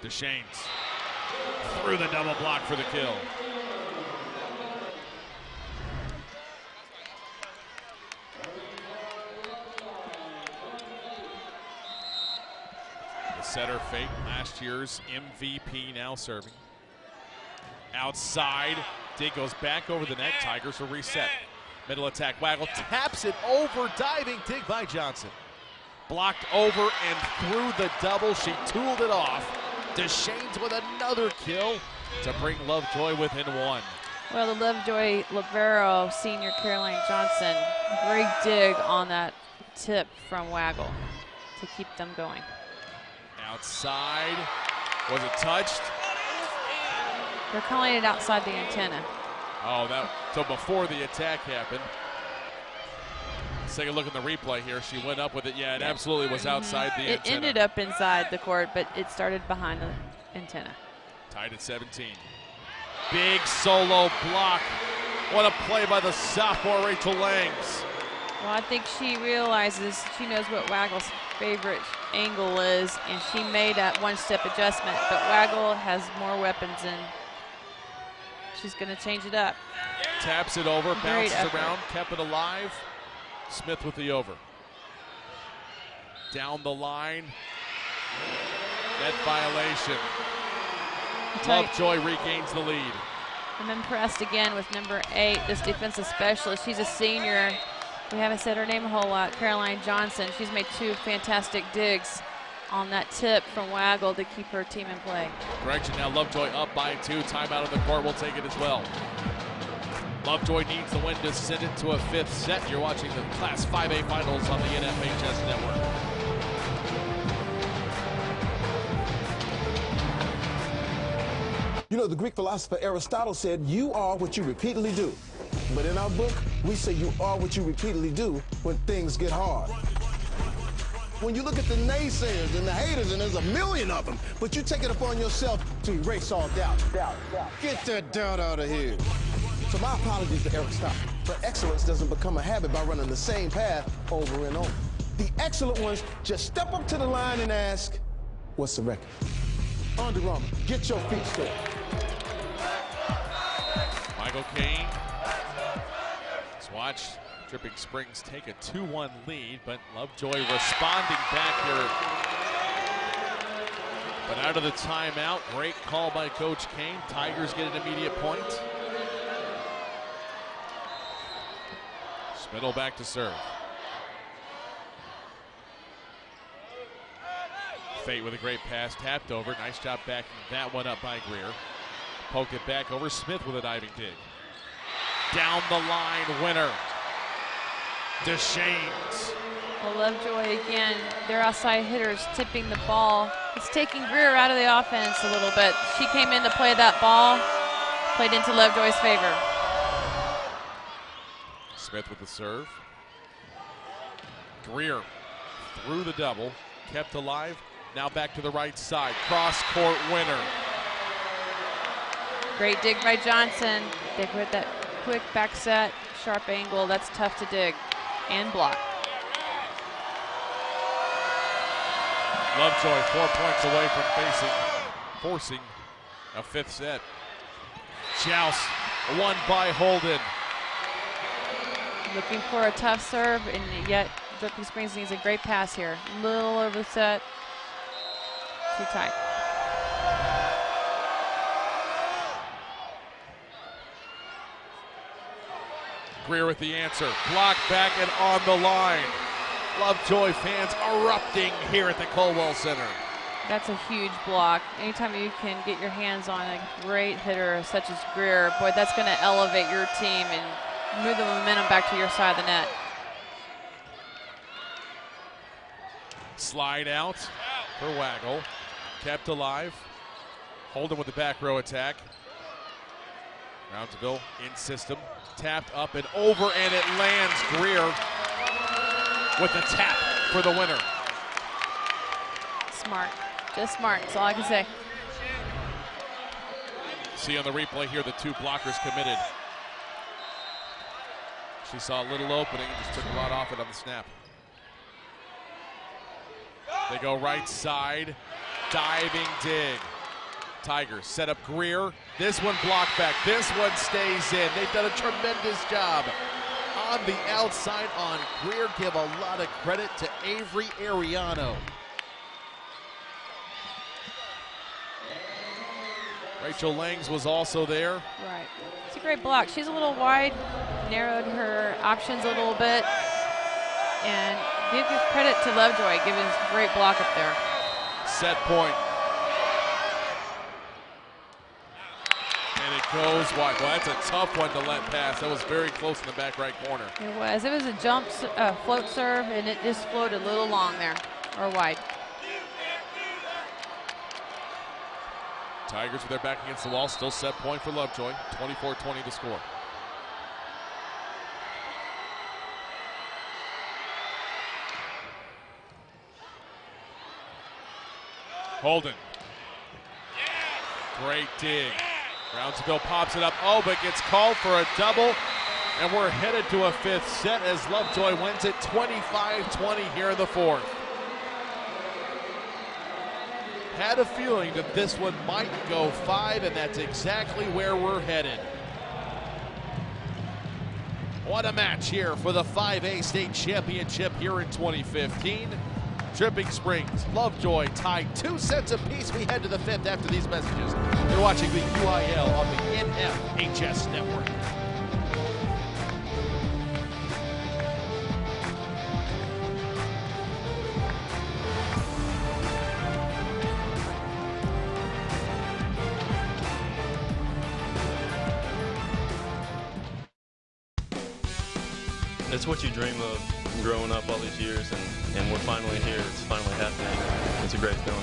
Deschaines through the double block for the kill. The setter Fate, last year's MVP, now serving. Outside, dig goes back over the net. Tigers will reset. Middle attack, Waggle taps it over, diving dig by Johnson. Blocked over and through the double. She tooled it off. Deschaines with another kill to bring Lovejoy within 1. Well, the Lovejoy Libero senior Caroline Johnson, great dig on that tip from Waggle to keep them going. Outside, was it touched? They're calling it outside the antenna. Oh, so before the attack happened. take a look at the replay here. She went up with it. Yeah, it absolutely was outside the It antenna. ended up inside the court, but it started behind the antenna. Tied at 17. Big solo block. What a play by the sophomore Rachel Langs. Well, I think she realizes, she knows what Waggle's favorite angle is, and she made that one-step adjustment, but Waggle has more weapons, and she's going to change it up. Taps it over, Great bounces effort. around, kept it alive. Smith with the over. Down the line. Net violation. Lovejoy regains the lead. I'm impressed again with number 8, this defensive specialist. She's a senior. We haven't said her name a whole lot, Caroline Johnson. She's made 2 fantastic digs on that tip from Waggle to keep her team in play. Correction now, Lovejoy up by 2. Timeout on the court, we'll take it as well. Lovejoy needs the win to send it to a 5th set. You're watching the Class 5A Finals on the NFHS Network. You know, the Greek philosopher Aristotle said, you are what you repeatedly do. But in our book, we say you are what you repeatedly do when things get hard. When you look at the naysayers and the haters, and there's a million of them, but you take it upon yourself to erase all doubt. Get that doubt out of here. So my apologies to Aristotle, but excellence doesn't become a habit by running the same path over and over. The excellent ones just step up to the line and ask, what's the record? Under Armour, get your feet straight. Michael Kane. Let's watch Dripping Springs take a 2-1 lead, but Lovejoy responding back here. But out of the timeout, great call by Coach Kane. Tigers get an immediate point. Spittle back to serve. Fate with a great pass, tapped over. Nice job backing that one up by Greer. Poked it back over. Smith with a diving dig. Down the line, winner. DeShanes. Well, Lovejoy again, their outside hitters tipping the ball. It's taking Greer out of the offense a little bit. She came in to play that ball, played into Lovejoy's favor. Smith with the serve. Greer through the double, kept alive. Now back to the right side. Cross-court winner. Great dig by Johnson. They put that quick back set, sharp angle. That's tough to dig and block. Lovejoy 4 points away from forcing a 5th set. Chouse won by Holden. Looking for a tough serve, and yet Dripping Springs needs a great pass here. Little over set. Too tight. Greer with the answer. Blocked back and on the line. Lovejoy fans erupting here at the Colwell Center. That's a huge block. Anytime you can get your hands on a great hitter such as Greer, boy, that's going to elevate your team and move the momentum back to your side of the net. Slide out for Waggle. Kept alive. Holden with the back row attack. Brownsville in system. Tapped up and over, and it lands. Greer with the tap for the winner. Smart. Just smart. That's all I can say. See on the replay here the 2 blockers committed. She saw a little opening and just took a lot off it on the snap. They go right side. Diving dig. Tigers set up Greer. This one blocked back. This one stays in. They've done a tremendous job on the outside on Greer. Give a lot of credit to Avery Ariano. Rachel Langs was also there. Right. It's a great block. She's a little wide, narrowed her options a little bit. And give credit to Lovejoy, giving a great block up there. Set point. And it goes wide. Well, that's a tough one to let pass. That was very close in the back right corner. It was. It was a jump, float serve, and it just floated a little long there, or wide. Tigers with their back against the wall. Still set point for Lovejoy. 24-20 to score. Holden. Great dig. Brownsville pops it up. Oh, but gets called for a double. And we're headed to a fifth set as Lovejoy wins it 25-20 here in the fourth. Had a feeling that this one might go 5, and that's exactly where we're headed. What a match here for the 5A state championship here in 2015. Dripping Springs, Lovejoy tied 2 sets apiece. We head to the fifth after these messages. You're watching the UIL on the NFHS Network. It's what you dream of growing up all these years, and we're finally here. It's finally happening. It's a great feeling.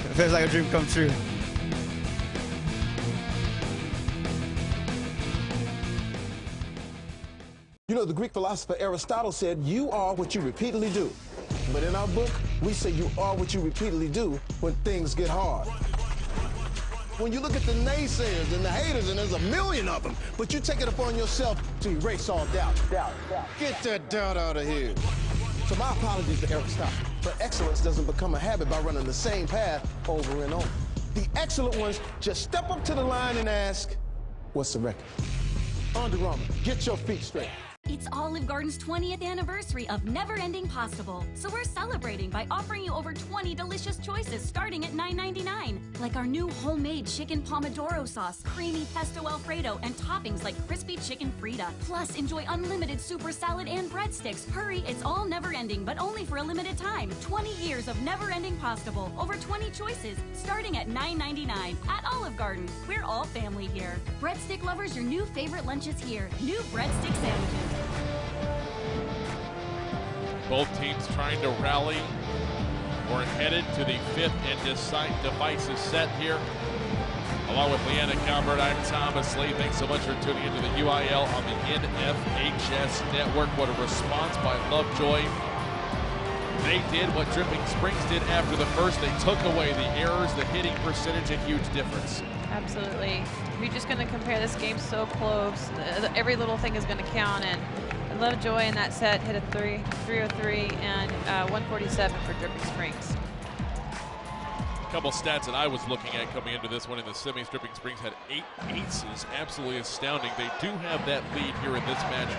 It feels like a dream come true. You know, the Greek philosopher Aristotle said, you are what you repeatedly do. But in our book, we say you are what you repeatedly do when things get hard. When you look at the naysayers and the haters, and there's a million of them, but you take it upon yourself to erase all doubt. Get that doubt out of here. So my apologies to Aristotle, but excellence doesn't become a habit by running the same path over and over. The excellent ones just step up to the line and ask, what's the record? Under Armour, get your feet straight. It's Olive Garden's 20th anniversary of Never Ending Possible, so we're celebrating by offering you over 20 delicious choices starting at $9.99, like our new homemade chicken pomodoro sauce, creamy pesto Alfredo, and toppings like crispy chicken Frita. Plus, enjoy unlimited super salad and breadsticks. Hurry, it's all never ending, but only for a limited time. 20 years of Never Ending Possible, over 20 choices, starting at $9.99 at Olive Garden. We're all family here. Breadstick lovers, your new favorite lunch is here. New breadstick sandwiches. Both teams trying to rally. We're headed to the fifth and divisive set here. Along with Leanna Calvert, I'm Thomas Lee. Thanks so much for tuning into the UIL on the NFHS Network. What a response by Lovejoy. They did what Dripping Springs did after the first. They took away the errors, the hitting percentage, a huge difference. Absolutely. We're just going to compare this game so close. Every little thing is going to count, and Lovejoy in that set hit a 303 and 147 for Dripping Springs. A couple stats that I was looking at coming into this one in the semis. Dripping Springs had 8 aces, absolutely astounding. They do have that lead here in this match,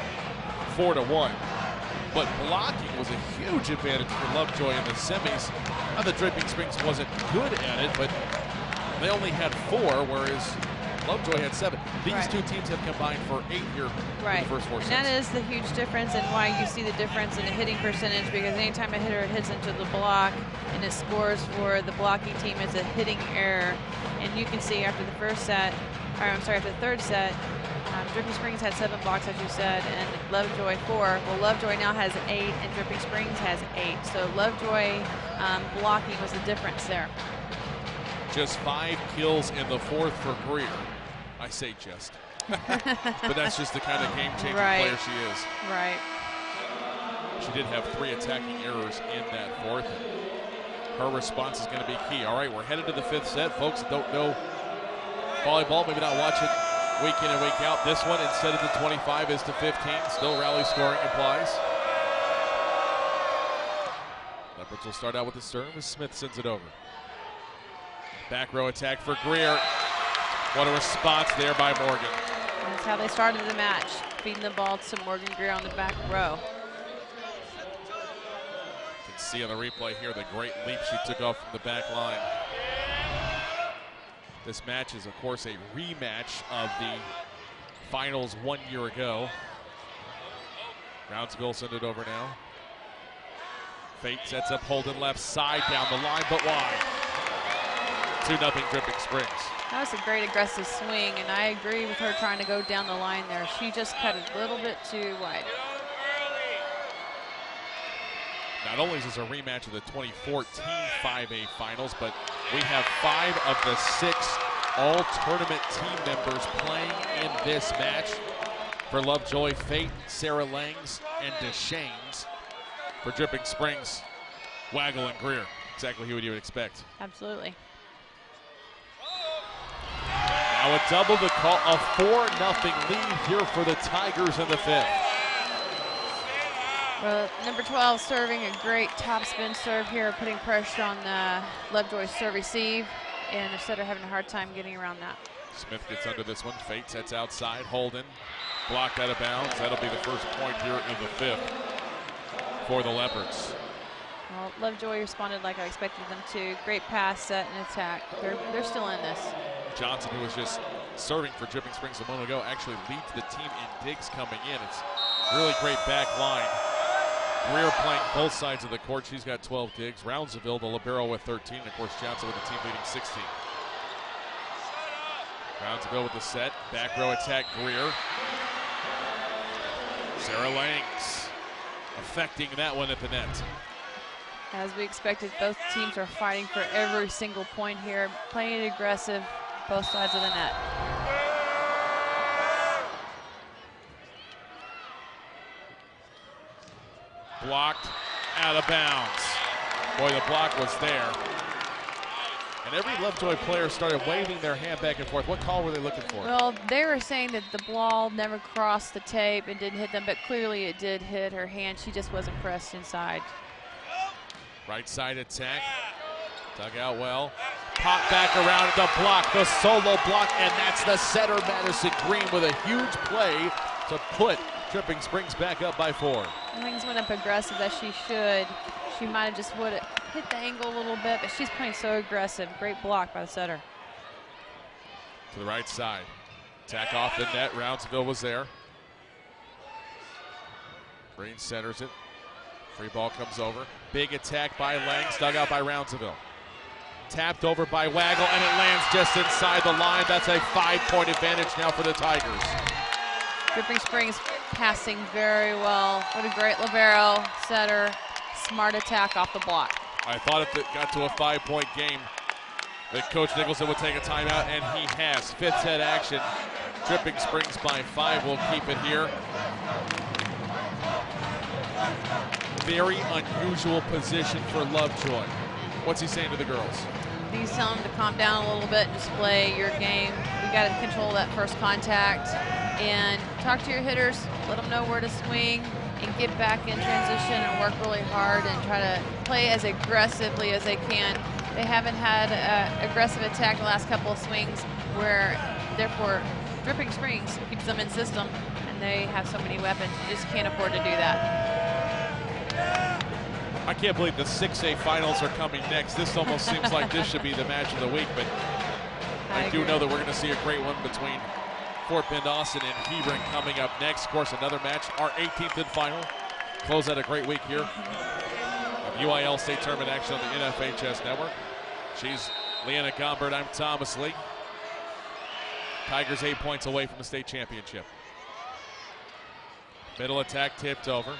4-1. But blocking was a huge advantage for Lovejoy in the semis. Not that Dripping Springs wasn't good at it, but they only had 4, whereas Lovejoy had 7. These two teams have combined for 8 here in the first 4 sets. And that is the huge difference, and why you see the difference in the hitting percentage, because anytime a hitter hits into the block and it scores for the blocking team, it's a hitting error. And you can see after the first set, or I'm sorry, after the third set, Dripping Springs had 7 blocks, as you said, and Lovejoy 4. Well, Lovejoy now has 8, and Dripping Springs has 8. So Lovejoy blocking was the difference there. Just 5 kills in the fourth for Greer. I say just. But that's just the kind of game-changing player she is. Right. She did have 3 attacking errors in that fourth. Her response is going to be key. All right, we're headed to the 5th set. Folks that don't know volleyball, maybe not watch it week in and week out. This one, instead of the 25, is to 15. Still rally scoring applies. Leopards will start out with the serve as Smith sends it over. Back row attack for Greer. What a response there by Morgan. That's how they started the match, feeding the ball to Morgan Greer on the back row. You can see on the replay here the great leap she took off from the back line. This match is, of course, a rematch of the finals 1 year ago. Brownsville send it over now. Fate sets up Holden left side down the line, but wide. 2-0 Dripping Springs. That was a great aggressive swing, and I agree with her trying to go down the line there. She just cut a little bit too wide. Not only is this a rematch of the 2014 5A finals, but we have 5 of the 6 all-tournament team members playing in this match. For Lovejoy, Fate, Sarah Langs, and Deshanes. For Dripping Springs, Waggle and Greer. Exactly who you would expect. Absolutely. Now a double to call, a 4-0 lead here for the Tigers in the 5th. Well, number 12 serving a great top spin serve here, putting pressure on Lovejoy's serve receive, and the setter having a hard time getting around that. Smith gets under this one. Fate sets outside. Holden blocked out of bounds. That'll be the first point here in the 5th for the Leopards. Well, Lovejoy responded like I expected them to. Great pass, set, and attack. They're still in this. Johnson, who was just serving for Dripping Springs a moment ago, actually leads the team in digs coming in. It's really great back line. Greer playing both sides of the court. She's got 12 digs. Roundsville, the libero, with 13. And of course, Johnson with the team leading 16. Roundsville with the set. Back row attack, Greer. Sarah Langs affecting that one at the net. As we expected, both teams are fighting for every single point here, playing it aggressive, both sides of the net. Blocked, out of bounds. Boy, the block was there. And every Lovejoy player started waving their hand back and forth. What call were they looking for? Well, they were saying that the ball never crossed the tape and didn't hit them, but clearly it did hit her hand. She just wasn't pressed inside. Right side attack. Dug out well. Pop back around the block, the solo block, and that's the setter, Madison Green, with a huge play to put Dripping Springs back up by 4. Wings went up aggressive as she should. She might have just would hit the angle a little bit, but she's playing so aggressive. Great block by the setter. To the right side. Attack off the net. Roundsville was there. Green centers it. Free ball comes over. Big attack by Langs, dug out by Roundsville. Tapped over by Waggle, and it lands just inside the line. That's a 5-point advantage now for the Tigers. Dripping Springs passing very well. What a great libero, setter, smart attack off the block. I thought if it got to a 5-point game that Coach Nicholson would take a timeout, and he has. 5th set action. Dripping Springs by 5 will keep it here. Very unusual position for Lovejoy. What's he saying to the girls? He's telling them to calm down a little bit and just play your game. We got to control that first contact and talk to your hitters, let them know where to swing and get back in transition and work really hard and try to play as aggressively as they can. They haven't had aggressive attack the last couple of swings where, therefore, Dripping Springs keeps them in system and they have so many weapons. You just can't afford to do that. I can't believe the 6A finals are coming next. This almost seems like this should be the match of the week, but I do know that we're going to see a great one between Fort Bend Austin and Hebron coming up next. Of course, another match, our 18th and final. Close out a great week here of UIL State Tournament action on the NFHS Network. She's Leanna Gombert. I'm Thomas Lee. Tigers 8 points away from the state championship. Middle attack tipped over.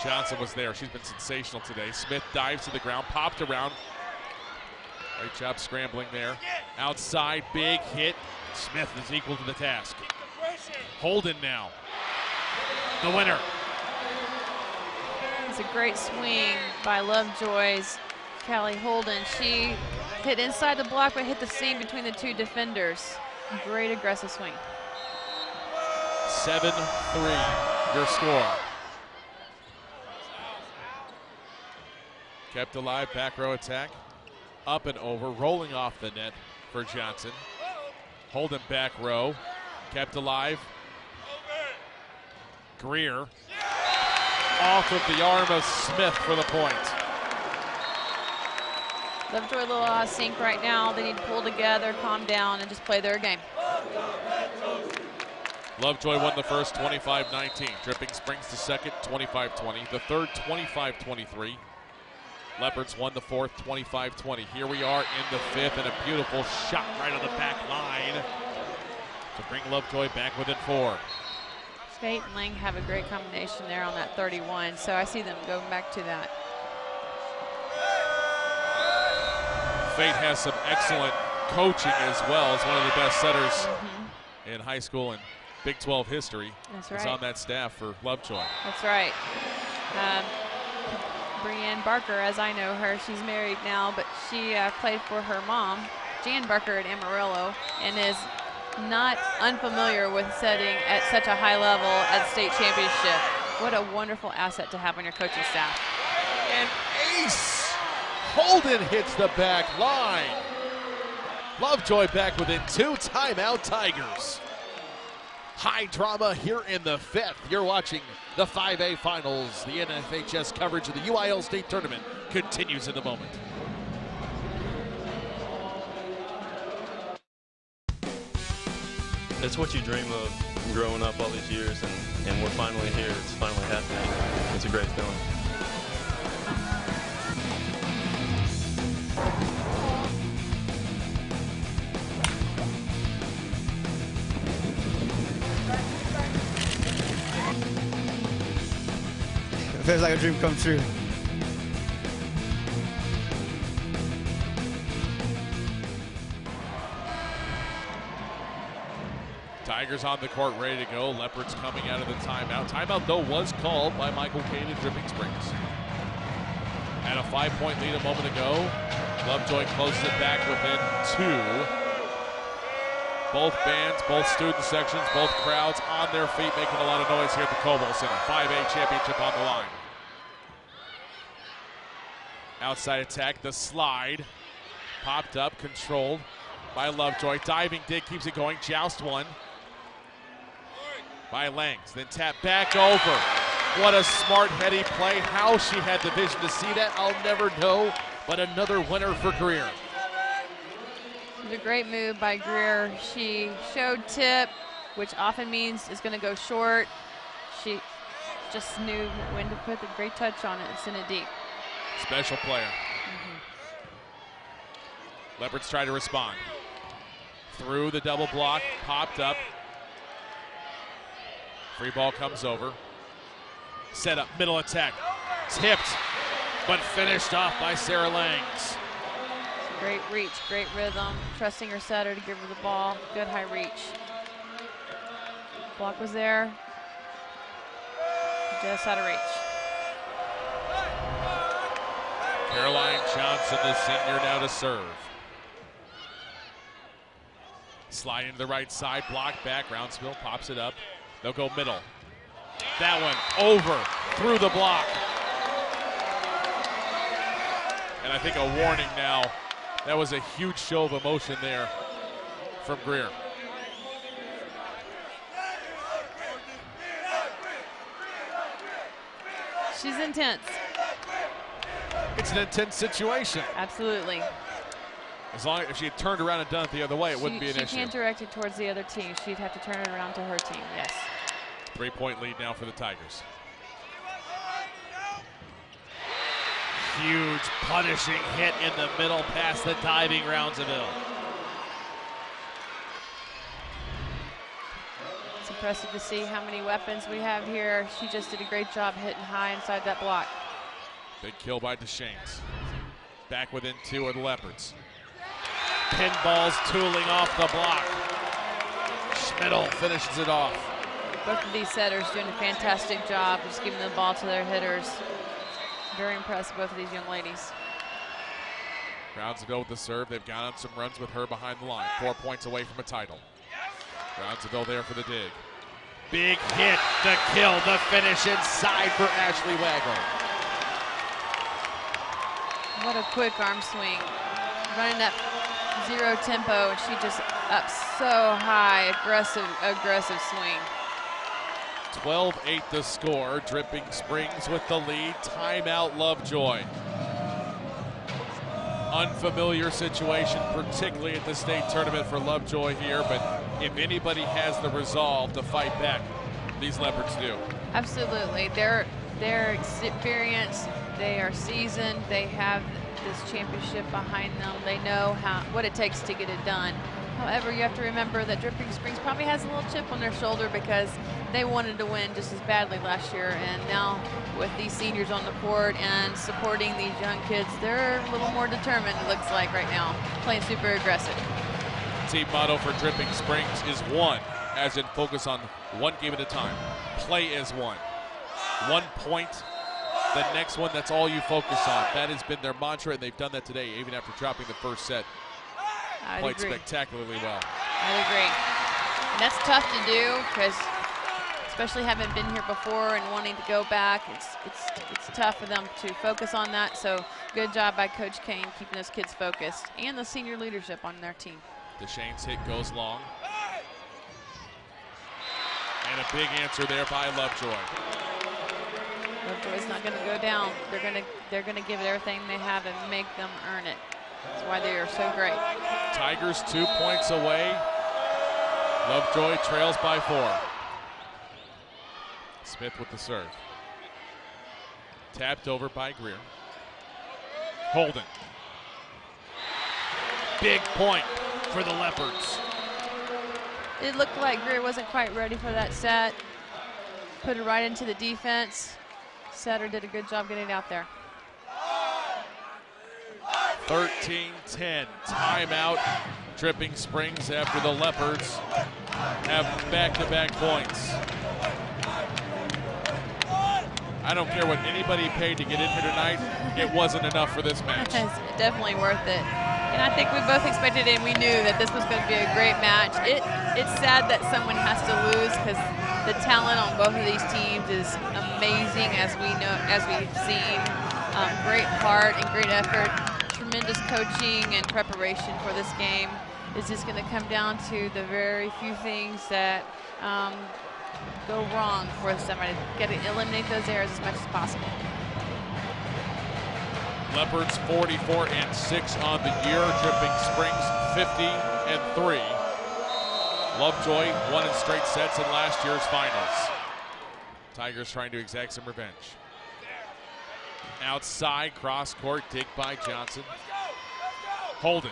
Johnson was there. She's been sensational today. Smith dives to the ground, popped around. Great job scrambling there. Outside, big hit. Smith is equal to the task. Holden now. The winner. It's a great swing by Lovejoy's Callie Holden. She hit inside the block, but hit the seam between the two defenders. Great aggressive swing. 7-3, your score. Kept alive, back row attack. Up and over, rolling off the net for Johnson. Holden back row, kept alive. Greer off of the arm of Smith for the point. Lovejoy a little out of sync right now. They need to pull together, calm down, and just play their game. Lovejoy won the first 25-19. Dripping Springs the second 25-20. The third 25-23. Leopards won the fourth 25-20. Here we are in the fifth, and a beautiful shot right on the back line to bring Lovejoy back within 4. Fate and Lang have a great combination there on that 31, so I see them going back to that. Fate has some excellent coaching as well. As one of the best setters in high school and Big 12 history. That's right. Is on that staff for Lovejoy. That's right. Brienne Barker, as I know her, she's married now, but she played for her mom, Jan Barker, at Amarillo, and is not unfamiliar with setting at such a high level at state championship. What a wonderful asset to have on your coaching staff. And ace! Holden hits the back line. Lovejoy back within 2. Timeout, Tigers. High drama here in the 5th. You're watching the 5A Finals. The NFHS coverage of the UIL State Tournament continues in a moment. It's what you dream of growing up all these years, and we're finally here. It's finally happening. It's a great feeling. It feels like a dream come true. Tigers on the court, ready to go. Leopards coming out of the timeout. Timeout, though, was called by Michael Kane in Dripping Springs. Had a 5-point lead a moment ago. Lovejoy closes it back within 2. Both bands, both student sections, both crowds on their feet, making a lot of noise here at the Coble Center. 5A championship on the line. Outside attack, the slide. Popped up, controlled by Lovejoy. Diving dig, keeps it going. Joust one by Langs. Then tap back over. What a smart, heady play. How she had the vision to see that, I'll never know. But another winner for Greer. It was a great move by Greer. She showed tip, which often means it's going to go short. She just knew when to put the great touch on it and send it deep. Special player. Leopards try to respond. Through the double block, popped up. Free ball comes over. Set up, middle attack. Tipped, but finished off by Sarah Langs. Great reach, great rhythm, trusting her setter to give her the ball. Good high reach. Block was there. Just out of reach. Caroline Johnson, the senior, now to serve. Slide into the right side, block back. Roundsville pops it up. They'll go middle. That one over, through the block. And I think a warning now. That was a huge show of emotion there from Greer. She's intense. It's an intense situation. Absolutely. As long as if she had turned around and done it the other way, it wouldn't be an issue. She can't direct it towards the other team. She'd have to turn it around to her team, yes. 3-point lead now for the Tigers. Huge punishing hit in the middle past the diving Roundsville. It's impressive to see how many weapons we have here. She just did a great job hitting high inside that block. Big kill by DeShanes. Back within 2 of the Leopards. Pinballs tooling off the block. Schmidl finishes it off. Both of these setters doing a fantastic job just giving the ball to their hitters. Very impressed, both of these young ladies. Roundsville with the serve. They've gone on some runs with her behind the line. 4 points away from a title. Roundsville there for the dig. Big hit, the kill, the finish inside for Ashley Wagler. What a quick arm swing. Running that 0 tempo, and she just up so high, aggressive swing. 12-8 the score. Dripping Springs with the lead. Timeout Lovejoy. Unfamiliar situation, particularly at the state tournament for Lovejoy here, but if anybody has the resolve to fight back, these Leopards do. Absolutely. They're experienced, they are seasoned, they have this championship behind them. They know what it takes to get it done. However, you have to remember that Dripping Springs probably has a little chip on their shoulder because they wanted to win just as badly last year, and now with these seniors on the court and supporting these young kids, they're a little more determined, it looks like right now, playing super aggressive. Team motto for Dripping Springs is one, as in focus on one game at a time. Play as one. 1 point, the next one, that's all you focus on. That has been their mantra, and they've done that today, even after dropping the first set. Played spectacularly well. I'd agree. And that's tough to do because, especially having been here before and wanting to go back, it's tough for them to focus on that. So good job by Coach Kane keeping those kids focused and the senior leadership on their team. Deshane's hit goes long. And a big answer there by Lovejoy. Lovejoy's not going to go down. They're going to give it everything they have and make them earn it. That's why they are so great. Tigers 2 points away. Lovejoy trails by 4. Smith with the serve. Tapped over by Greer. Holden. Big point for the Leopards. It looked like Greer wasn't quite ready for that set. Put it right into the defense. Setter did a good job getting it out there. 13-10, timeout. Dripping Springs after the Leopards have back-to-back points. I don't care what anybody paid to get in here tonight. It wasn't enough for this match. It's definitely worth it. And I think we both expected it and we knew that this was going to be a great match. It's sad that someone has to lose because the talent on both of these teams is amazing, as we know, as we've seen. Great heart and great effort. Tremendous coaching and preparation for this game. It's just going to come down to the very few things that go wrong for somebody. Got to eliminate those errors as much as possible. Leopards 44-6 on the year. Dripping Springs 50-3. Lovejoy won in straight sets in last year's finals. Tigers trying to exact some revenge. Outside, cross court, dig by Johnson. Holden.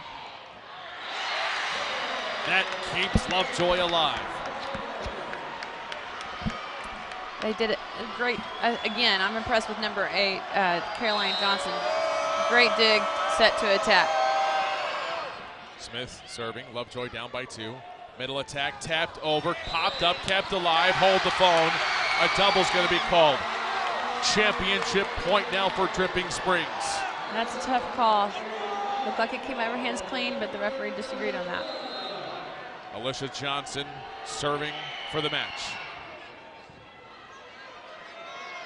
That keeps Lovejoy alive. They did it great. Again, I'm impressed with number 8, Caroline Johnson. Great dig, set to attack. Smith serving, Lovejoy down by 2. Middle attack, tapped over, popped up, kept alive, hold the phone. A double's gonna be called. Championship point now for Dripping Springs. That's a tough call. Looked like it came out of her hands clean, but the referee disagreed on that. Alicia Johnson serving for the match.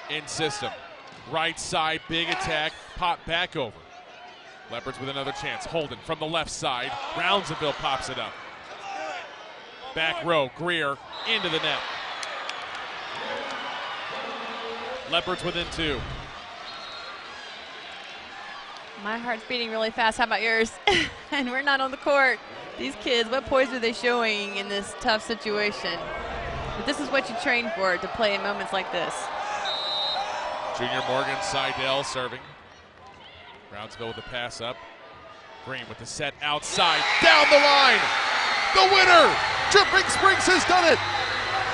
In system, right side, big attack, pop back over. Leopards with another chance. Holden from the left side. Brownsville pops it up. Back row, Greer into the net. Leopards within 2. My heart's beating really fast. How about yours? And we're not on the court. These kids, what poise are they showing in this tough situation? But this is what you train for, to play in moments like this. Junior Morgan Seidel serving. Brownsville with the pass up. Green with the set outside. Down the line. The winner. Dripping Springs has done it.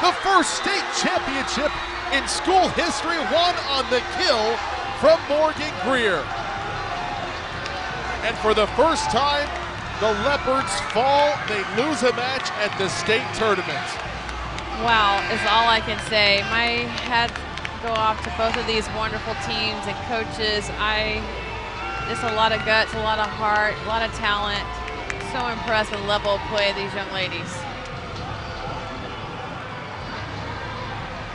The first state championship in school history, won on the kill from Morgan Greer. And for the first time, the Leopards fall. They lose a match at the state tournament. Wow, is all I can say. My hat go off to both of these wonderful teams and coaches. Just a lot of guts, a lot of heart, a lot of talent. So impressed with the level of play of these young ladies.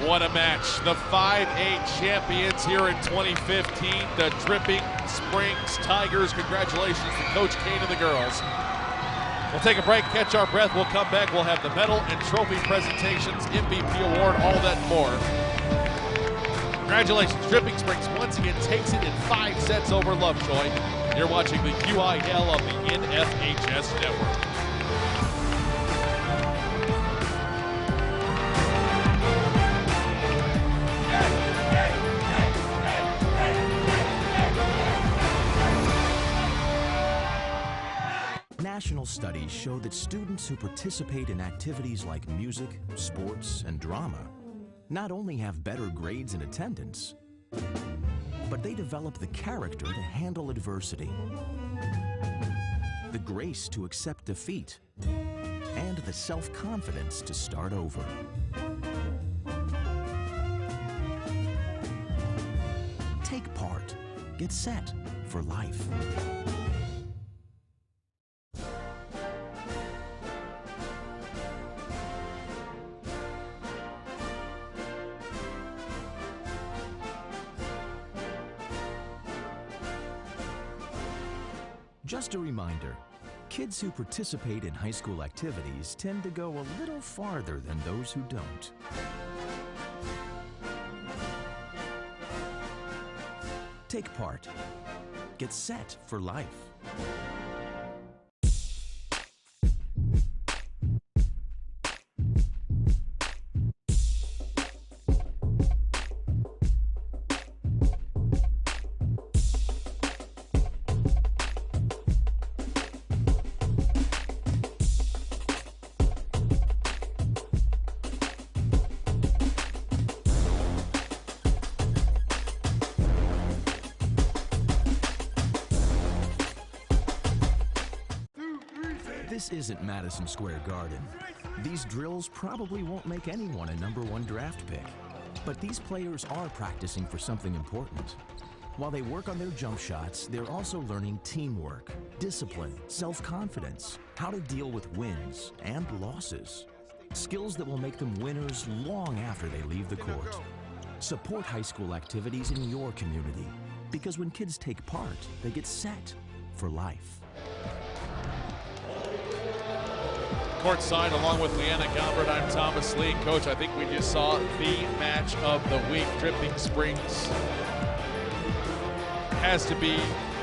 What a match. The 5A champions here in 2015, the Dripping Springs Tigers. Congratulations to Coach Kane and the girls. We'll take a break, catch our breath. We'll come back. We'll have the medal and trophy presentations, MVP award, all that and more. Congratulations. Dripping Springs once again takes it in 5 sets over Lovejoy. You're watching the UIL of the NFHS Network. National studies show that students who participate in activities like music, sports, and drama not only have better grades and attendance, but they develop the character to handle adversity, the grace to accept defeat, and the self-confidence to start over. Take part. Get set for life. Just a reminder, kids who participate in high school activities tend to go a little farther than those who don't. Take part. Get set for life. This isn't Madison Square Garden. These drills probably won't make anyone a #1 draft pick. But these players are practicing for something important. While they work on their jump shots, they're also learning teamwork, discipline, self-confidence, how to deal with wins and losses. Skills that will make them winners long after they leave the court. Support high school activities in your community, because when kids take part, they get set for life. Courtside, along with Leanna Galbert, I'm Thomas Lee. Coach, I think we just saw the match of the week. Dripping Springs has to be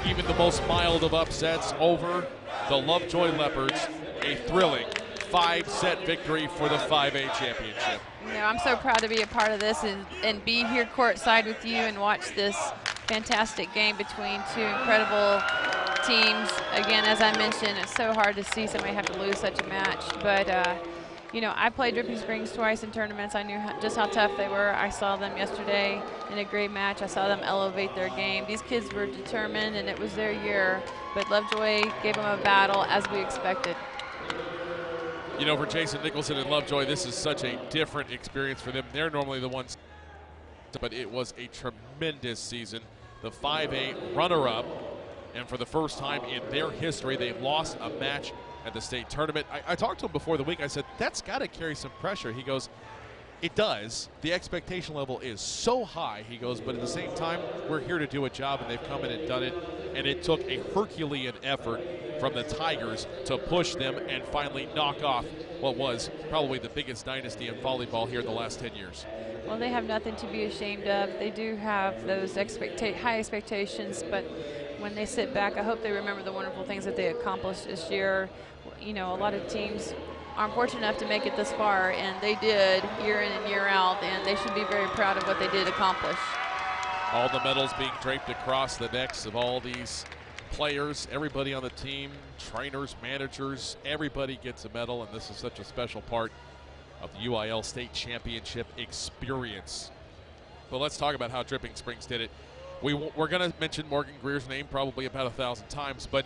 even the most mild of upsets over the Lovejoy Leopards. A thrilling 5-set victory for the 5A championship. You know, I'm so proud to be a part of this and be here courtside with you and watch this fantastic game between two incredible teams. Again, as I mentioned, it's so hard to see somebody have to lose such a match. But, you know, I played Dripping Springs twice in tournaments. I knew just how tough they were. I saw them yesterday in a great match. I saw them elevate their game. These kids were determined, and it was their year. But Lovejoy gave them a battle, as we expected. You know, for Jason Nicholson and Lovejoy, this is such a different experience for them. They're normally the ones, but it was a tremendous season. The 5A runner-up, and for the first time in their history, they've lost a match at the state tournament. I talked to him before the week. I said, that's got to carry some pressure. He goes, it does. The expectation level is so high, he goes, but at the same time, we're here to do a job, and they've come in and done it. And it took a Herculean effort from the Tigers to push them and finally knock off what was probably the biggest dynasty in volleyball here in the last 10 years. Well, they have nothing to be ashamed of. They do have those high expectations, but when they sit back, I hope they remember the wonderful things that they accomplished this year. You know, a lot of teams aren't fortunate enough to make it this far, and they did year in and year out, and they should be very proud of what they did accomplish. All the medals being draped across the necks of all these players, everybody on the team, trainers, managers, everybody gets a medal, and this is such a special part of the UIL State Championship experience. But let's talk about how Dripping Springs did it. We're going to mention Morgan Greer's name probably about 1,000 times, but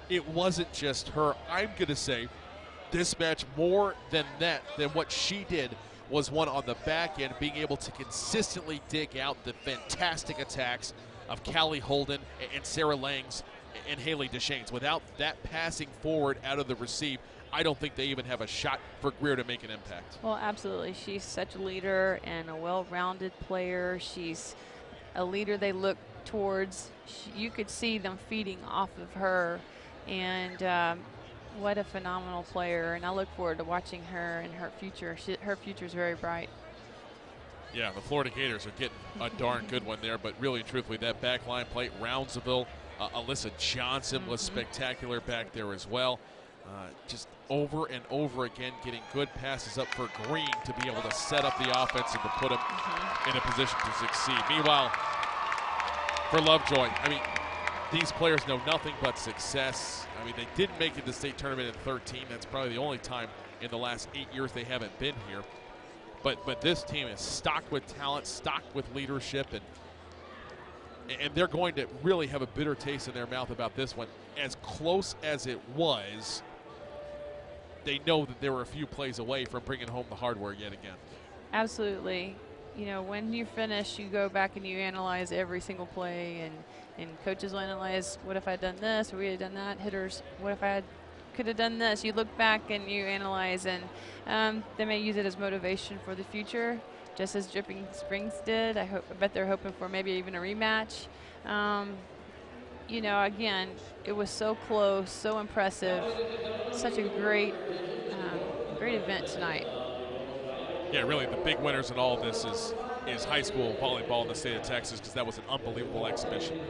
it wasn't just her. I'm going to say this match, more than that, than what she did, was one on the back end, being able to consistently dig out the fantastic attacks of Callie Holden and Sarah Langs and Haley Deschaines. Without that passing forward out of the receive, I don't think they even have a shot for Greer to make an impact. Well, absolutely. She's such a leader and a well-rounded player. She's a leader they look towards. You could see them feeding off of her, and what a phenomenal player, and I look forward to watching her and her future. Her future is very bright. Yeah, the Florida Gators are getting a darn good one there, but really, truthfully, that backline play, Roundsville, Alyssa Johnson was spectacular back there as well. Just over and over again, getting good passes up for Green to be able to set up the offense and to put him in a position to succeed. Meanwhile, for Lovejoy, I mean, These players know nothing but success. I mean, they didn't make it to the state tournament in 13. That's probably the only time in the last 8 years they haven't been here. But this team is stocked with talent, stocked with leadership, and they're going to really have a bitter taste in their mouth about this one. As close as it was, they know that they were a few plays away from bringing home the hardware yet again. Absolutely. You know, when you finish, you go back and you analyze every single play, and coaches will analyze, what if I had done this, or we had done that? Hitters, what if I could have done this? You look back and you analyze, and they may use it as motivation for the future, just as Dripping Springs did. I bet they're hoping for maybe even a rematch. You know, again, it was so close, so impressive, such a great event tonight. Yeah, really, the big winners in all of this is high school volleyball in the state of Texas, because that was an unbelievable exhibition.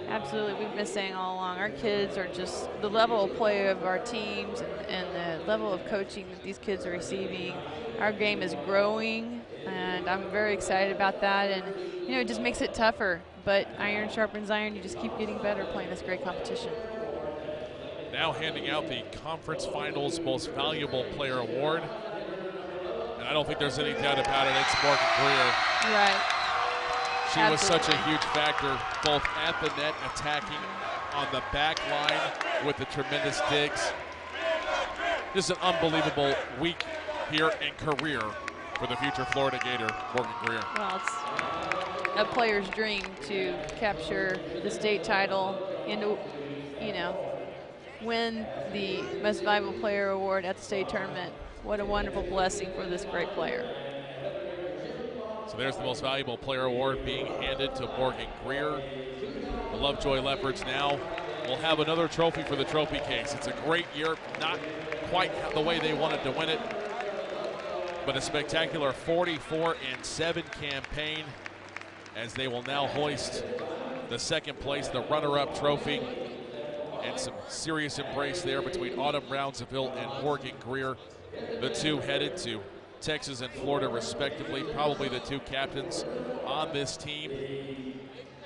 Absolutely. We've been saying all along, our kids are just, the level of play of our teams and the level of coaching that these kids are receiving. Our game is growing, and I'm very excited about that. And, you know, it just makes it tougher. But iron sharpens iron. You just keep getting better playing this great competition. Now handing out the conference finals most valuable player award. And I don't think there's any doubt about it. It's Morgan Greer. Right. She was such a huge factor, both at the net, attacking on the back line with the tremendous digs. This is an unbelievable week here and career for the future Florida Gator, Morgan Greer. Well, it's a player's dream to capture the state title and to, you know, win the most valuable player award at the state tournament. What a wonderful blessing for this great player. So there's the most valuable player award being handed to Morgan Greer. The Lovejoy Leopards now will have another trophy for the trophy case. It's a great year, not quite the way they wanted to win it, but a spectacular 44-7 campaign, as they will now hoist the second place, the runner-up trophy, and some serious embrace there between Autumn Brownsville and Morgan Greer, the two headed to Texas and Florida respectively, probably the two captains on this team.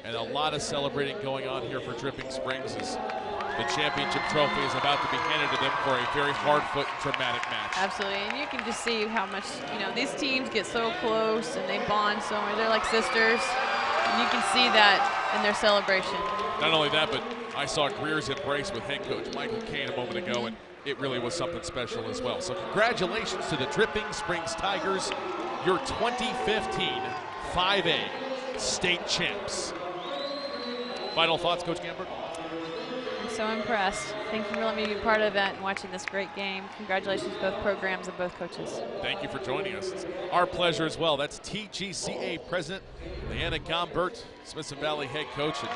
And a lot of celebrating going on here for Dripping Springs as the championship trophy is about to be handed to them for a very hard-fought and dramatic match. Absolutely, and you can just see how much, you know, these teams get so close and they bond so much. They're like sisters, and you can see that in their celebration. Not only that, but I saw Greer's embrace with head coach Michael Kane a moment ago, and it really was something special as well. So congratulations to the Dripping Springs Tigers, your 2015 5A state champs. Final thoughts, Coach Gamberg? I'm so impressed. Thank you for letting me be part of that and watching this great game. Congratulations to both programs and both coaches. Thank you for joining us. It's our pleasure as well. That's TGCA President Leanna Gombert, Smithson Valley head coach, and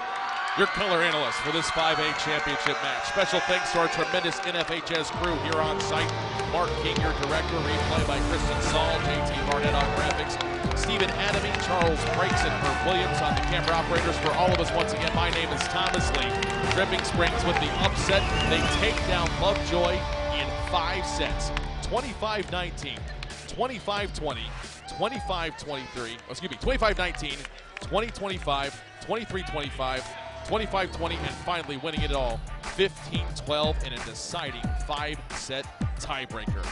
your color analyst for this 5A championship match. Special thanks to our tremendous NFHS crew here on site. Mark King, your director, replay by Kristen Saul, JT Barnett on graphics, Stephen Adamy, Charles Brakes, and Herb Williams on the camera operators. For all of us, once again, my name is Thomas Lee. Dripping Springs with the upset. They take down Lovejoy in 5 sets. 25-19, 25-20, 25-23, excuse me, 25-19, 20-25, 23-25, 25-20, and finally winning it all 15-12 in a deciding 5-set tiebreaker.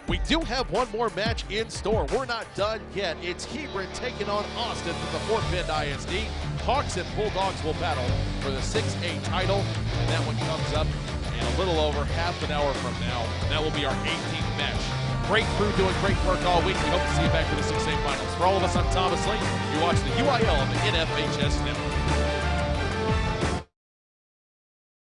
We do have one more match in store. We're not done yet. It's Hebron taking on Austin from the Fort Bend ISD. Hawks and Bulldogs will battle for the 6A title, and that one comes up in a little over half an hour from now. That will be our 18th match. Great crew doing great work all week. We hope to see you back for the 6A finals. For all of us, I'm Thomas Lee. You're watching the UIL on the NFHS Network.